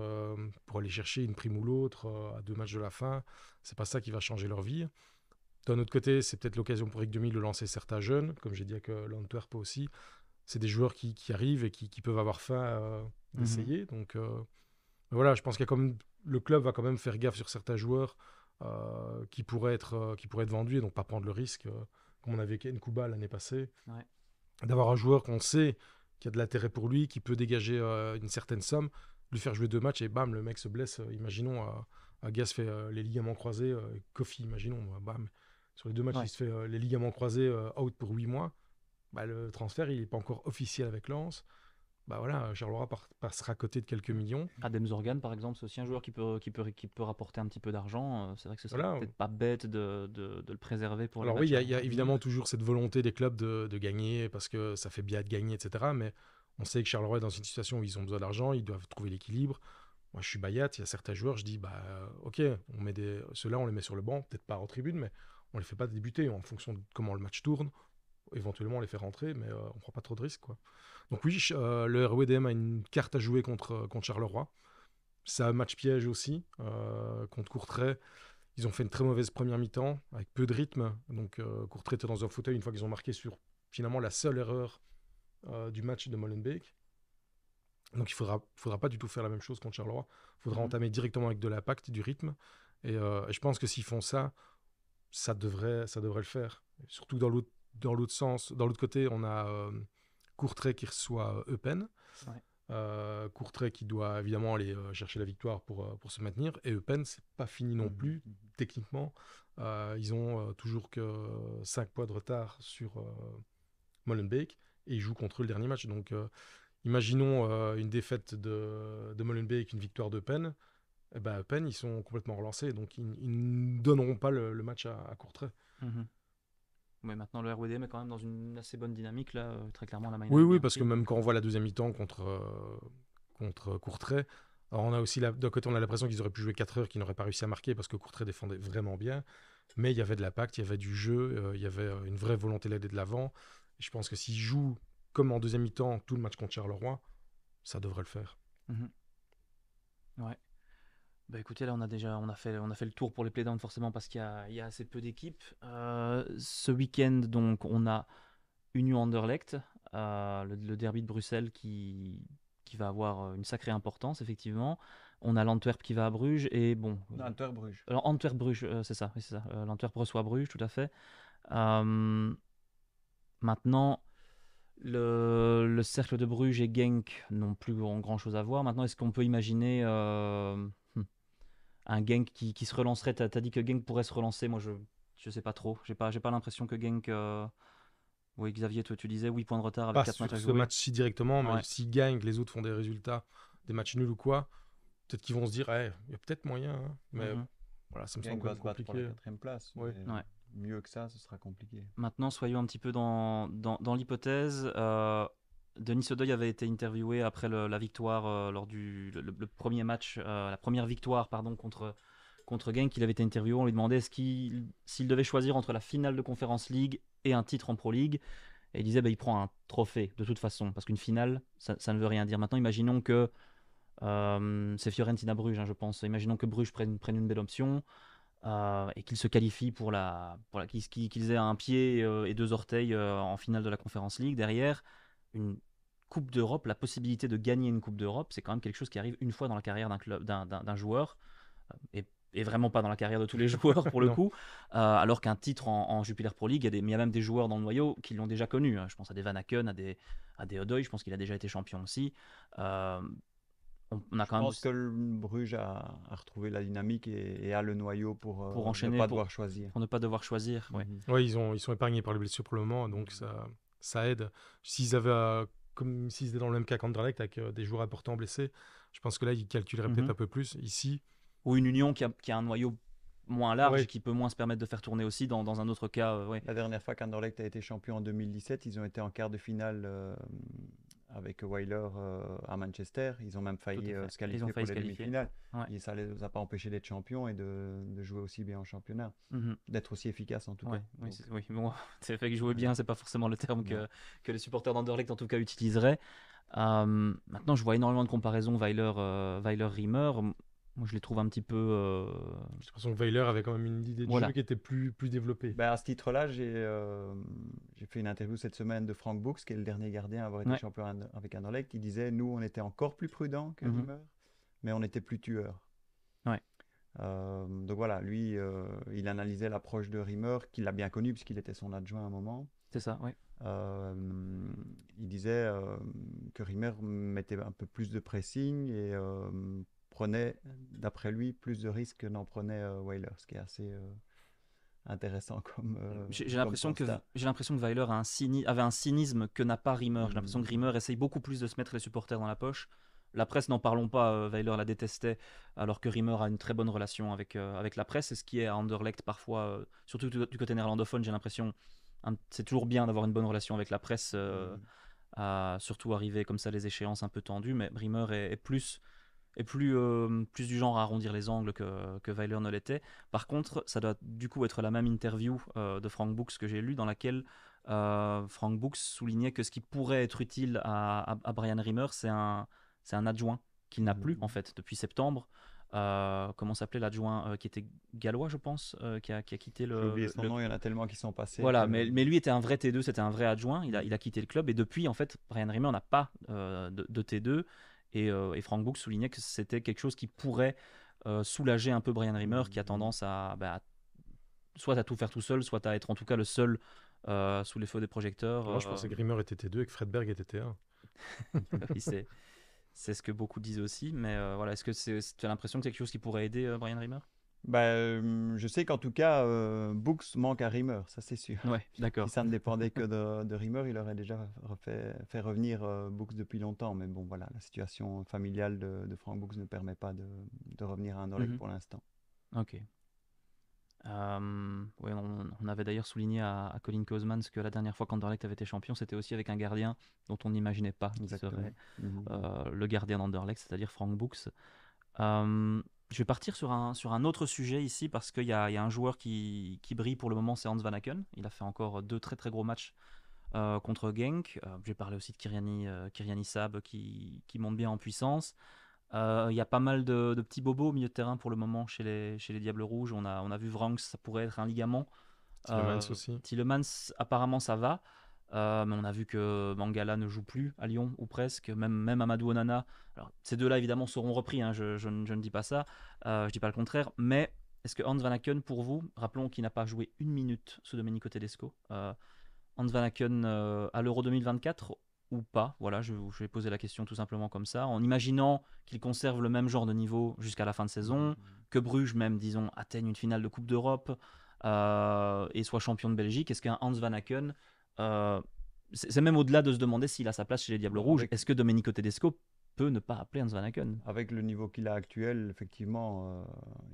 pour aller chercher une prime ou l'autre à 2 matchs de la fin. C'est pas ça qui va changer leur vie. D'un autre côté, c'est peut-être l'occasion pour Rick Demy de lancer certains jeunes, comme j'ai dit avec l'Antwerp aussi. C'est des joueurs qui arrivent et qui peuvent avoir faim d'essayer. Donc voilà, je pense qu'il y a comme le club va quand même faire gaffe sur certains joueurs qui pourraient être vendus et donc pas prendre le risque, comme on avait avec Nkuba l'année passée, Ouais. d'avoir un joueur qu'on sait qui a de l'intérêt pour lui, qui peut dégager une certaine somme, lui faire jouer 2 matchs et bam, le mec se blesse. Imaginons, Gas fait les ligaments croisés, Kofi, imaginons, bam, sur les 2 matchs, Ouais. il se fait les ligaments croisés out pour 8 mois. Bah, le transfert, il n'est pas encore officiel avec Lens. Bah voilà, Charleroi passera à côté de quelques millions. Adem Zorgan, par exemple, c'est aussi un joueur qui peut rapporter un petit peu d'argent. C'est vrai que ce serait Voilà. peut-être pas bête de le préserver pour les Alors oui, matchs il y a à venir. évidemment toujours cette volonté des clubs de gagner parce que ça fait bien de gagner, etc. Mais on sait que Charleroi est dans une situation où ils ont besoin d'argent, ils doivent trouver l'équilibre. Moi, je suis Bayat, il y a certains joueurs, je dis, bah, ok, ceux-là, on les met sur le banc, peut-être pas en tribune, mais on les fait pas débuter en fonction de comment le match tourne. Éventuellement, on les fait rentrer, mais on prend pas trop de risques, quoi. Donc oui, le RWDM a une carte à jouer contre Charleroi. C'est un match piège aussi, contre Courtrai. Ils ont fait une très mauvaise première mi-temps, avec peu de rythme. Donc Courtrai était dans un fauteuil une fois qu'ils ont marqué sur finalement la seule erreur du match de Molenbeek. Donc il faudra pas du tout faire la même chose contre Charleroi. Il faudra entamer directement avec de l'impact, du rythme. Et je pense que s'ils font ça, ça devrait le faire. Et surtout dans l'autre sens, dans l'autre côté, on a Courtrai qui reçoit Eupen. Ouais. Courtrai qui doit évidemment aller chercher la victoire pour se maintenir. Et Eupen, c'est pas fini non plus, techniquement. Ils ont toujours que 5 points de retard sur Molenbeek. Et ils jouent contre eux le dernier match. Donc imaginons une défaite de Molenbeek, une victoire d'Eupen. Eh ben, Eupen, ils sont complètement relancés. Donc ils ne donneront pas le match à Courtrai. Ouais, maintenant le RWDM est quand même dans une assez bonne dynamique là, très clairement la main Oui, est oui, bien parce que prise, même donc, quand on voit la deuxième mi-temps contre Courtrai, alors on a aussi d'un côté on a l'impression qu'ils auraient pu jouer 4 heures, qu'ils n'auraient pas réussi à marquer parce que Courtrai défendait vraiment bien, mais il y avait de l'impact, il y avait du jeu, il y avait une vraie volonté d'aller de l'avant. Et je pense que s'ils jouent comme en deuxième mi-temps tout le match contre Charleroi, ça devrait le faire. Mhm. Ouais. Bah écoutez, là on a fait le tour pour les playdowns forcément parce qu'il y a assez peu d'équipes. Ce week-end donc on a Union Anderlecht, le derby de Bruxelles qui va avoir une sacrée importance effectivement. On a l'Antwerp qui va à Bruges et bon. Antwerp-Bruges. Alors Antwerp-Bruges, c'est ça, oui, c'est ça. L'Antwerp reçoit Bruges, tout à fait. Euh, Maintenant, le cercle de Bruges et Genk n'ont plus grand-chose à voir. Maintenant, est-ce qu'on peut imaginer un Genk qui se relancerait? T'as dit que Genk pourrait se relancer. Moi, je sais pas trop. J'ai pas l'impression que Genk. Oui, Xavier, toi, tu disais 8 points de retard avec Pas 4 matchs sur à ce jouer. match-ci directement, mais Ouais. s'ils gagnent, que les autres font des résultats, des matchs nuls ou quoi, peut-être qu'ils vont se dire, il y a peut-être moyen, hein. Mais Mhm. voilà, ça me Genk semble quand va même se battre pour la compliqué. 4e place. Ouais. Mais Ouais. mieux que ça, ce sera compliqué. Maintenant, soyons un petit peu dans l'hypothèse. Denis Odoi avait été interviewé après la victoire lors le premier match, la première victoire pardon, contre Genk. Il avait été interviewé, on lui demandait s'il devait choisir entre la finale de Conference League et un titre en Pro League. Et il disait il prend un trophée de toute façon, parce qu'une finale, ça ne veut rien dire. Maintenant, imaginons que c'est Fiorentina-Bruges, je pense. Imaginons que Bruges prenne une belle option. Et qu'ils se qualifient qu'ils aient un pied et 2 orteils en finale de la Conference League. Derrière, une Coupe d'Europe, la possibilité de gagner une Coupe d'Europe, c'est quand même quelque chose qui arrive une fois dans la carrière d'un joueur, et vraiment pas dans la carrière de tous les joueurs pour le Non. coup, alors qu'un titre en Jupiler Pro League, il y a même des joueurs dans le noyau qui l'ont déjà connu. Je pense à des Van Aken, à des Odoi, je pense qu'il a déjà été champion aussi. On a Je quand même pense que le Bruges a retrouvé la dynamique et a le noyau pour enchaîner, ne pas devoir choisir. pour ne pas devoir choisir. Ouais. Ouais, ils sont épargnés par les blessures pour le moment, donc ça aide. S'ils avaient, comme s'ils étaient dans le même cas qu'Anderlecht avec des joueurs importants blessés, je pense que là, ils calculeraient peut-être un peu plus. Ici, Ou une Union qui a un noyau moins large Ouais. et qui peut moins se permettre de faire tourner aussi dans un autre cas. Ouais. La dernière fois qu'Anderlecht a été champion en 2017, ils ont été en quart de finale avec Weiler à Manchester. Ils ont même Tout failli à fait. se Ils qualifier ont failli pour se les qualifier. demi-finales. Ouais. Et ça ne les a pas empêchés d'être champions et de jouer aussi bien en championnat. Mhm. D'être aussi efficaces en tout Ouais, cas. oui, Donc, oui. Bon, c'est fait que jouer bien, c'est pas forcément le terme non. que les supporters d'Anderlecht en tout cas utiliseraient. Maintenant, je vois énormément de comparaisons Weiler-Riemer. Moi, je les trouve un petit peu. J'ai l'impression que Weiler avait quand même une idée de Voilà. jeu qui était plus développée. Ben, à ce titre-là, j'ai fait une interview cette semaine de Frank Books, qui est le dernier gardien à avoir été Ouais. champion avec Anderlecht. Il disait, nous, on était encore plus prudents que Mhm. Riemer, mais on était plus tueurs. Ouais. Donc voilà, lui, il analysait l'approche de Riemer, qu'il a bien connu puisqu'il était son adjoint à un moment. C'est ça, oui. Il disait que Riemer mettait un peu plus de pressing et prenait, d'après lui, plus de risques que n'en prenait Weiler, ce qui est assez intéressant comme J'ai comme l'impression constat. que Weiler avait un cynisme que n'a pas Riemer. J'ai l'impression que Mm. Riemer essaye beaucoup plus de se mettre les supporters dans la poche. La presse, n'en parlons pas, Weiler la détestait, alors que Riemer a une très bonne relation avec la presse. Et ce qui est à Anderlecht parfois, surtout du côté néerlandophone, j'ai l'impression, c'est toujours bien d'avoir une bonne relation avec la presse, à surtout arriver comme ça les échéances un peu tendues. Mais Riemer est plus du genre à arrondir les angles que Weiler ne l'était. Par contre, ça doit du coup être la même interview de Frank Books que j'ai lue, dans laquelle Frank Books soulignait que ce qui pourrait être utile à Brian Riemer, c'est un adjoint qu'il n'a plus en fait depuis septembre. Comment s'appelait l'adjoint qui était gallois, je pense, qui a quitté J'ai oublié son nom, il y en a tellement qui sont passés. voilà, que- mais lui était un vrai T2, c'était un vrai adjoint. Il a quitté le club et depuis, en fait, Brian Riemer n'a pas de T2. Et Frank Books soulignait que c'était quelque chose qui pourrait soulager un peu Brian Riemer, qui a tendance soit à tout faire tout seul, soit à être en tout cas le seul sous les feux des projecteurs. Moi, je pensais que Riemer était T2 et que Fredberg était T1. Oui, c'est ce que beaucoup disent aussi. Mais voilà, est-ce que tu as l'impression que c'est quelque chose qui pourrait aider Brian Riemer? Je sais qu'en tout cas, Books manque à Riemer, ça c'est sûr. Ouais, d'accord. Si ça ne dépendait que de Riemer, il aurait déjà fait revenir Books depuis longtemps. Mais bon, voilà, la situation familiale de Frank Books ne permet pas de revenir à Anderlecht Mhm. pour l'instant. Ok. Ouais, on avait d'ailleurs souligné à Colin Kozmans que la dernière fois qu'Anderlecht avait été champion, c'était aussi avec un gardien dont on n'imaginait pas qu'il serait le gardien d'Anderlecht, c'est-à-dire Frank Books. Je vais partir sur un autre sujet ici parce qu'il y a un joueur qui brille pour le moment, c'est Hans Van Aken. Il a fait encore 2 très très gros matchs contre Genk. Je vais parler aussi de Kyriani Sab qui monte bien en puissance. Il y a pas mal de petits bobos au milieu de terrain pour le moment chez les Diables Rouges. On a vu Vranks, ça pourrait être un ligament. Tielemans aussi. Tielemans, apparemment ça va. Mais on a vu que Mangala ne joue plus à Lyon, ou presque. Même Amadou Onana. Alors, ces deux-là, évidemment, seront repris. Hein, je ne dis pas ça. Je dis pas le contraire. Mais est-ce que Hans Van Aken, pour vous, rappelons qu'il n'a pas joué une minute sous Domenico Tedesco, Hans Van Aken à l'Euro 2024 ou pas? Voilà, je vais poser la question tout simplement comme ça, en imaginant qu'il conserve le même genre de niveau jusqu'à la fin de saison, que Bruges même, disons, atteigne une finale de Coupe d'Europe et soit champion de Belgique. Est-ce qu'un Hans Van Aken, c'est même au-delà de se demander s'il a sa place chez les Diables Rouges, est-ce que Domenico Tedesco peut ne pas appeler Hans Van Aken? Avec le niveau qu'il a actuel, effectivement,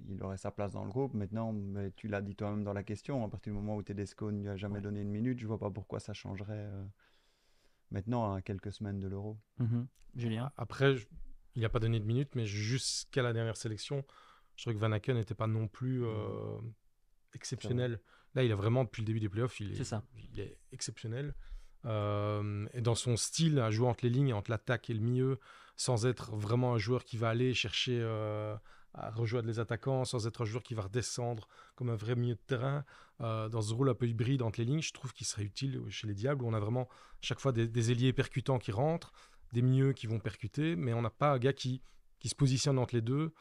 il aurait sa place dans le groupe. Maintenant, mais tu l'as dit toi-même dans la question, à partir du moment où Tedesco ne lui a jamais donné une minute, je vois pas pourquoi ça changerait maintenant à quelques semaines de l'Euro. Julien? Après, il n'a pas donné de minutes, mais jusqu'à la dernière sélection, je trouvais que Van Aken n'était pas non plus exceptionnel. Là, il a vraiment, depuis le début des playoffs, il est exceptionnel. Et dans son style, à jouer entre les lignes, entre l'attaque et le milieu, sans être vraiment un joueur qui va aller chercher à rejoindre les attaquants, sans être un joueur qui va redescendre comme un vrai milieu de terrain, dans ce rôle un peu hybride entre les lignes, je trouve qu'il serait utile chez les Diables, où on a vraiment chaque fois des ailiers percutants qui rentrent, des milieux qui vont percuter, mais on n'a pas un gars qui se positionne entre les deux,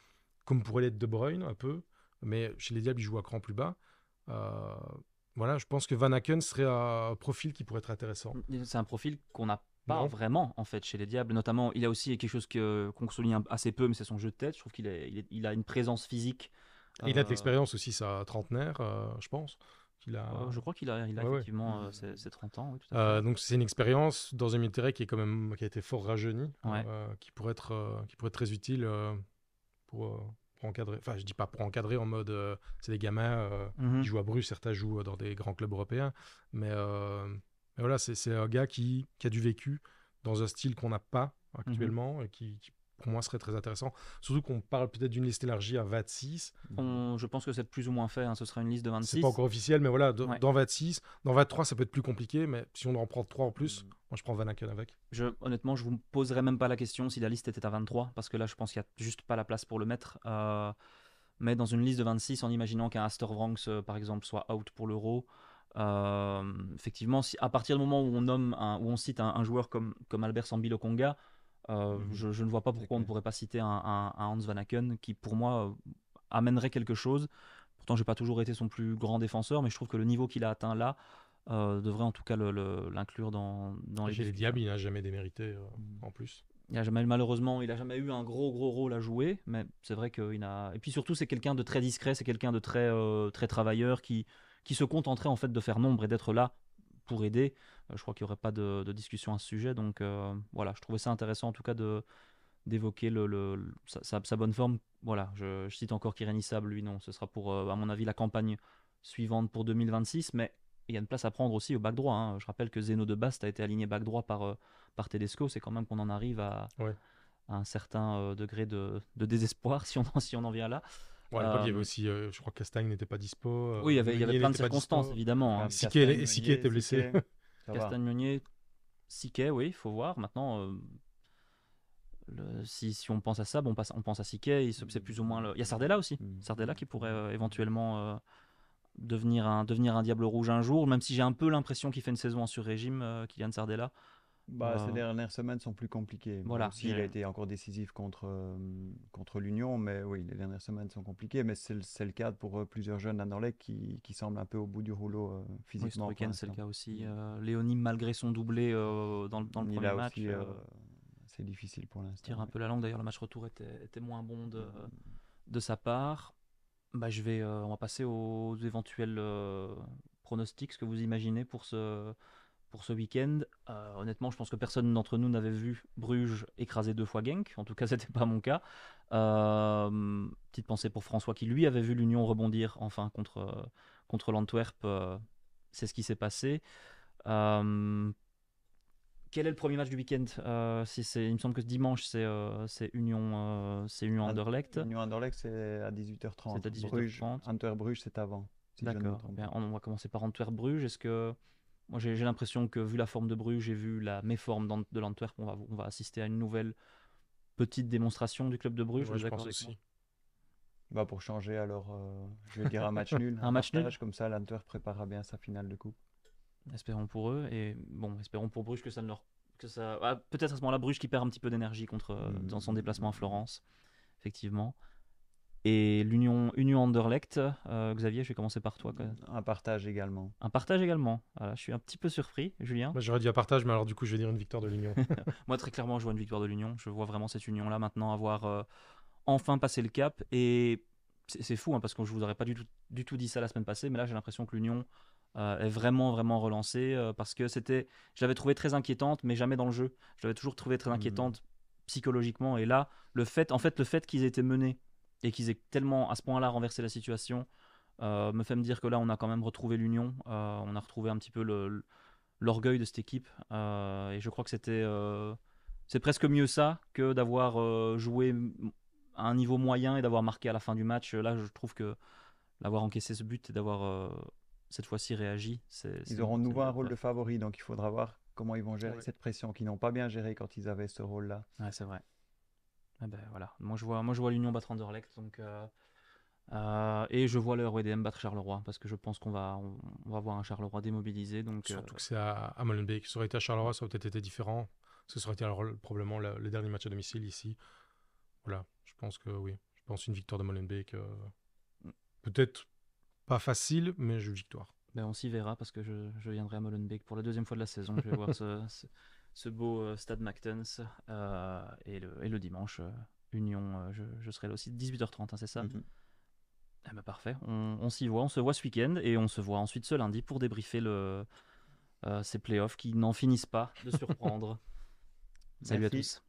comme pourrait l'être De Bruyne un peu, mais chez les Diables, il joue à cran plus bas. Voilà, je pense que Van Aken serait un profil qui pourrait être intéressant. C'est un profil qu'on n'a pas vraiment en fait chez les Diables. Notamment, il a aussi quelque chose qu'on souligne assez peu, mais c'est son jeu de tête. Je trouve qu'il a une présence physique. Et il a de l'expérience aussi, ça trentenaire, je pense. Je crois qu'il a effectivement ses 30 ans. Oui, tout à fait. Donc c'est une expérience dans un milieu de terrain qui a été fort rajeuni, qui pourrait être très utile pour pour encadrer. Enfin, je dis pas pour encadrer en mode c'est des gamins qui jouent à Bruges, certains jouent dans des grands clubs européens, mais voilà, c'est un gars qui a du vécu dans un style qu'on n'a pas actuellement et qui, pour moi, serait très intéressant. Surtout qu'on parle peut-être d'une liste élargie à 26. Je pense que c'est plus ou moins fait, hein. Ce sera une liste de 26. C'est pas encore officiel, mais voilà, Ouais. dans 26. Dans 23, ça peut être plus compliqué, mais si on en prend 3 en plus, moi je prends Van Aken avec. Honnêtement, je vous poserai même pas la question si la liste était à 23, parce que là, je pense qu'il n'y a juste pas la place pour le mettre. Mais dans une liste de 26, en imaginant qu'un Astor Vranks, par exemple, soit out pour l'Euro, effectivement, à partir du moment où on cite un joueur comme Albert Sambi Lokonga, je ne vois pas pourquoi on ne pourrait pas citer un Hans Van Aken qui, pour moi, amènerait quelque chose. Pourtant, j'ai pas toujours été son plus grand défenseur, mais je trouve que le niveau qu'il a atteint là devrait en tout cas l'inclure dans les Chez les Diables, il n'a jamais démérité en plus. Malheureusement, il n'a jamais eu un gros rôle à jouer, mais c'est vrai qu'il a. Et puis surtout, c'est quelqu'un de très discret, c'est quelqu'un de très travailleur qui se contenterait en fait de faire nombre et d'être là pour aider. Je crois qu'il n'y aurait pas de discussion à ce sujet, donc voilà, je trouvais ça intéressant en tout cas d'évoquer sa bonne forme. Voilà, je cite encore Kireni Sab, lui non, ce sera pour à mon avis la campagne suivante pour 2026, mais il y a une place à prendre aussi au back droit, hein. Je rappelle que Zeno de Bast a été aligné back droit par Tedesco, c'est quand même qu'on en arrive à un certain degré de désespoir si on en vient là. Ouais, à l'époque, il y avait aussi, je crois que Castagne n'était pas dispo. Oui, il y avait plein de circonstances, évidemment. Hein. Siquet était blessé. Castagne-Meunier, Siquet, oui, il faut voir. Maintenant, si on pense à ça, on pense à Siquet, c'est plus ou moins... Il y a Sardella aussi, Sardella qui pourrait éventuellement devenir un diable rouge un jour, même si j'ai un peu l'impression qu'il fait une saison en sur-régime, Kylian Sardella. Ces dernières semaines sont plus compliquées. Voilà, aussi, il a été encore décisif contre l'Union, mais oui, les dernières semaines sont compliquées. Mais c'est le cas pour plusieurs jeunes d'Anderlecht qui semblent un peu au bout du rouleau physiquement. Oui, ce week-end, c'est le cas aussi. Léonie, malgré son doublé dans le premier match, c'est difficile pour l'instant. Tire un peu la langue. D'ailleurs, le match retour était moins bon de sa part. On va passer aux éventuels pronostics, ce que vous imaginez pour ce week-end. Honnêtement, je pense que personne d'entre nous n'avait vu Bruges écraser 2 fois Genk. En tout cas, c'était pas mon cas. Petite pensée pour François qui, lui, avait vu l'Union rebondir enfin contre l'Antwerp. C'est ce qui s'est passé. Quel est le premier match du week-end? Il me semble que dimanche, c'est Union Anderlecht. Union Anderlecht, c'est à 18h30. C'est à 18h30. Antwerp-Bruges, c'est avant. Si d'accord. On va commencer par Antwerp-Bruges. Est-ce que... Moi, j'ai l'impression que, vu la forme de Bruges et vu la méforme de l'Antwerp, on va assister à une nouvelle petite démonstration du club de Bruges. Ouais, je pense aussi. Pour changer, alors, je vais dire un match nul. Un match nul. Comme ça, l'Antwerp préparera bien sa finale de coupe. Espérons pour eux. Et bon, espérons pour Bruges que ça ne leur... peut-être à ce moment-là, Bruges qui perd un petit peu d'énergie dans son déplacement à Florence. Effectivement. Et l'Union Anderlecht, Xavier, je vais commencer par toi. Un partage également. Un partage également. Voilà, je suis un petit peu surpris, Julien. J'aurais dit un partage, mais alors du coup, je vais dire une victoire de l'Union. Moi, très clairement, je vois une victoire de l'Union. Je vois vraiment cette Union-là maintenant avoir enfin passé le cap. Et c'est fou, hein, parce que je ne vous aurais pas du tout dit ça la semaine passée, mais là, j'ai l'impression que l'Union est vraiment, vraiment relancée, parce que je l'avais trouvée très inquiétante, mais jamais dans le jeu. Je l'avais toujours trouvée très inquiétante psychologiquement. Et là, le fait qu'ils aient été menés et qu'ils aient tellement à ce point-là renversé la situation me fait me dire que là on a quand même retrouvé l'union, on a retrouvé un petit peu l'orgueil de cette équipe, et je crois que c'est presque mieux ça que d'avoir joué à un niveau moyen et d'avoir marqué à la fin du match. Là je trouve que d'avoir encaissé ce but et d'avoir cette fois-ci réagi, ils auront de nouveau un rôle de favori, donc il faudra voir comment ils vont gérer cette pression qu'ils n'ont pas bien gérée quand ils avaient ce rôle-là. Ouais, c'est vrai. Voilà. Moi je vois l'Union battre Anderlecht, donc et je vois le RWDM battre Charleroi, parce que je pense qu'on va voir un Charleroi démobilisé. Donc, surtout que c'est à Molenbeek. Ça aurait été à Charleroi, ça aurait peut-être été différent, parce que ça aurait été probablement le dernier match à domicile ici. Voilà, je pense que oui. Je pense une victoire de Molenbeek. Peut-être pas facile, mais une victoire. On s'y verra, parce que je viendrai à Molenbeek pour la 2e fois de la saison. Je vais voir ce beau stade Mactens, et le dimanche Union, je serai là aussi 18h30, hein, c'est ça? Parfait, on s'y voit, on se voit ce week-end et on se voit ensuite ce lundi pour débriefer ces playoffs qui n'en finissent pas de surprendre. Salut à tous.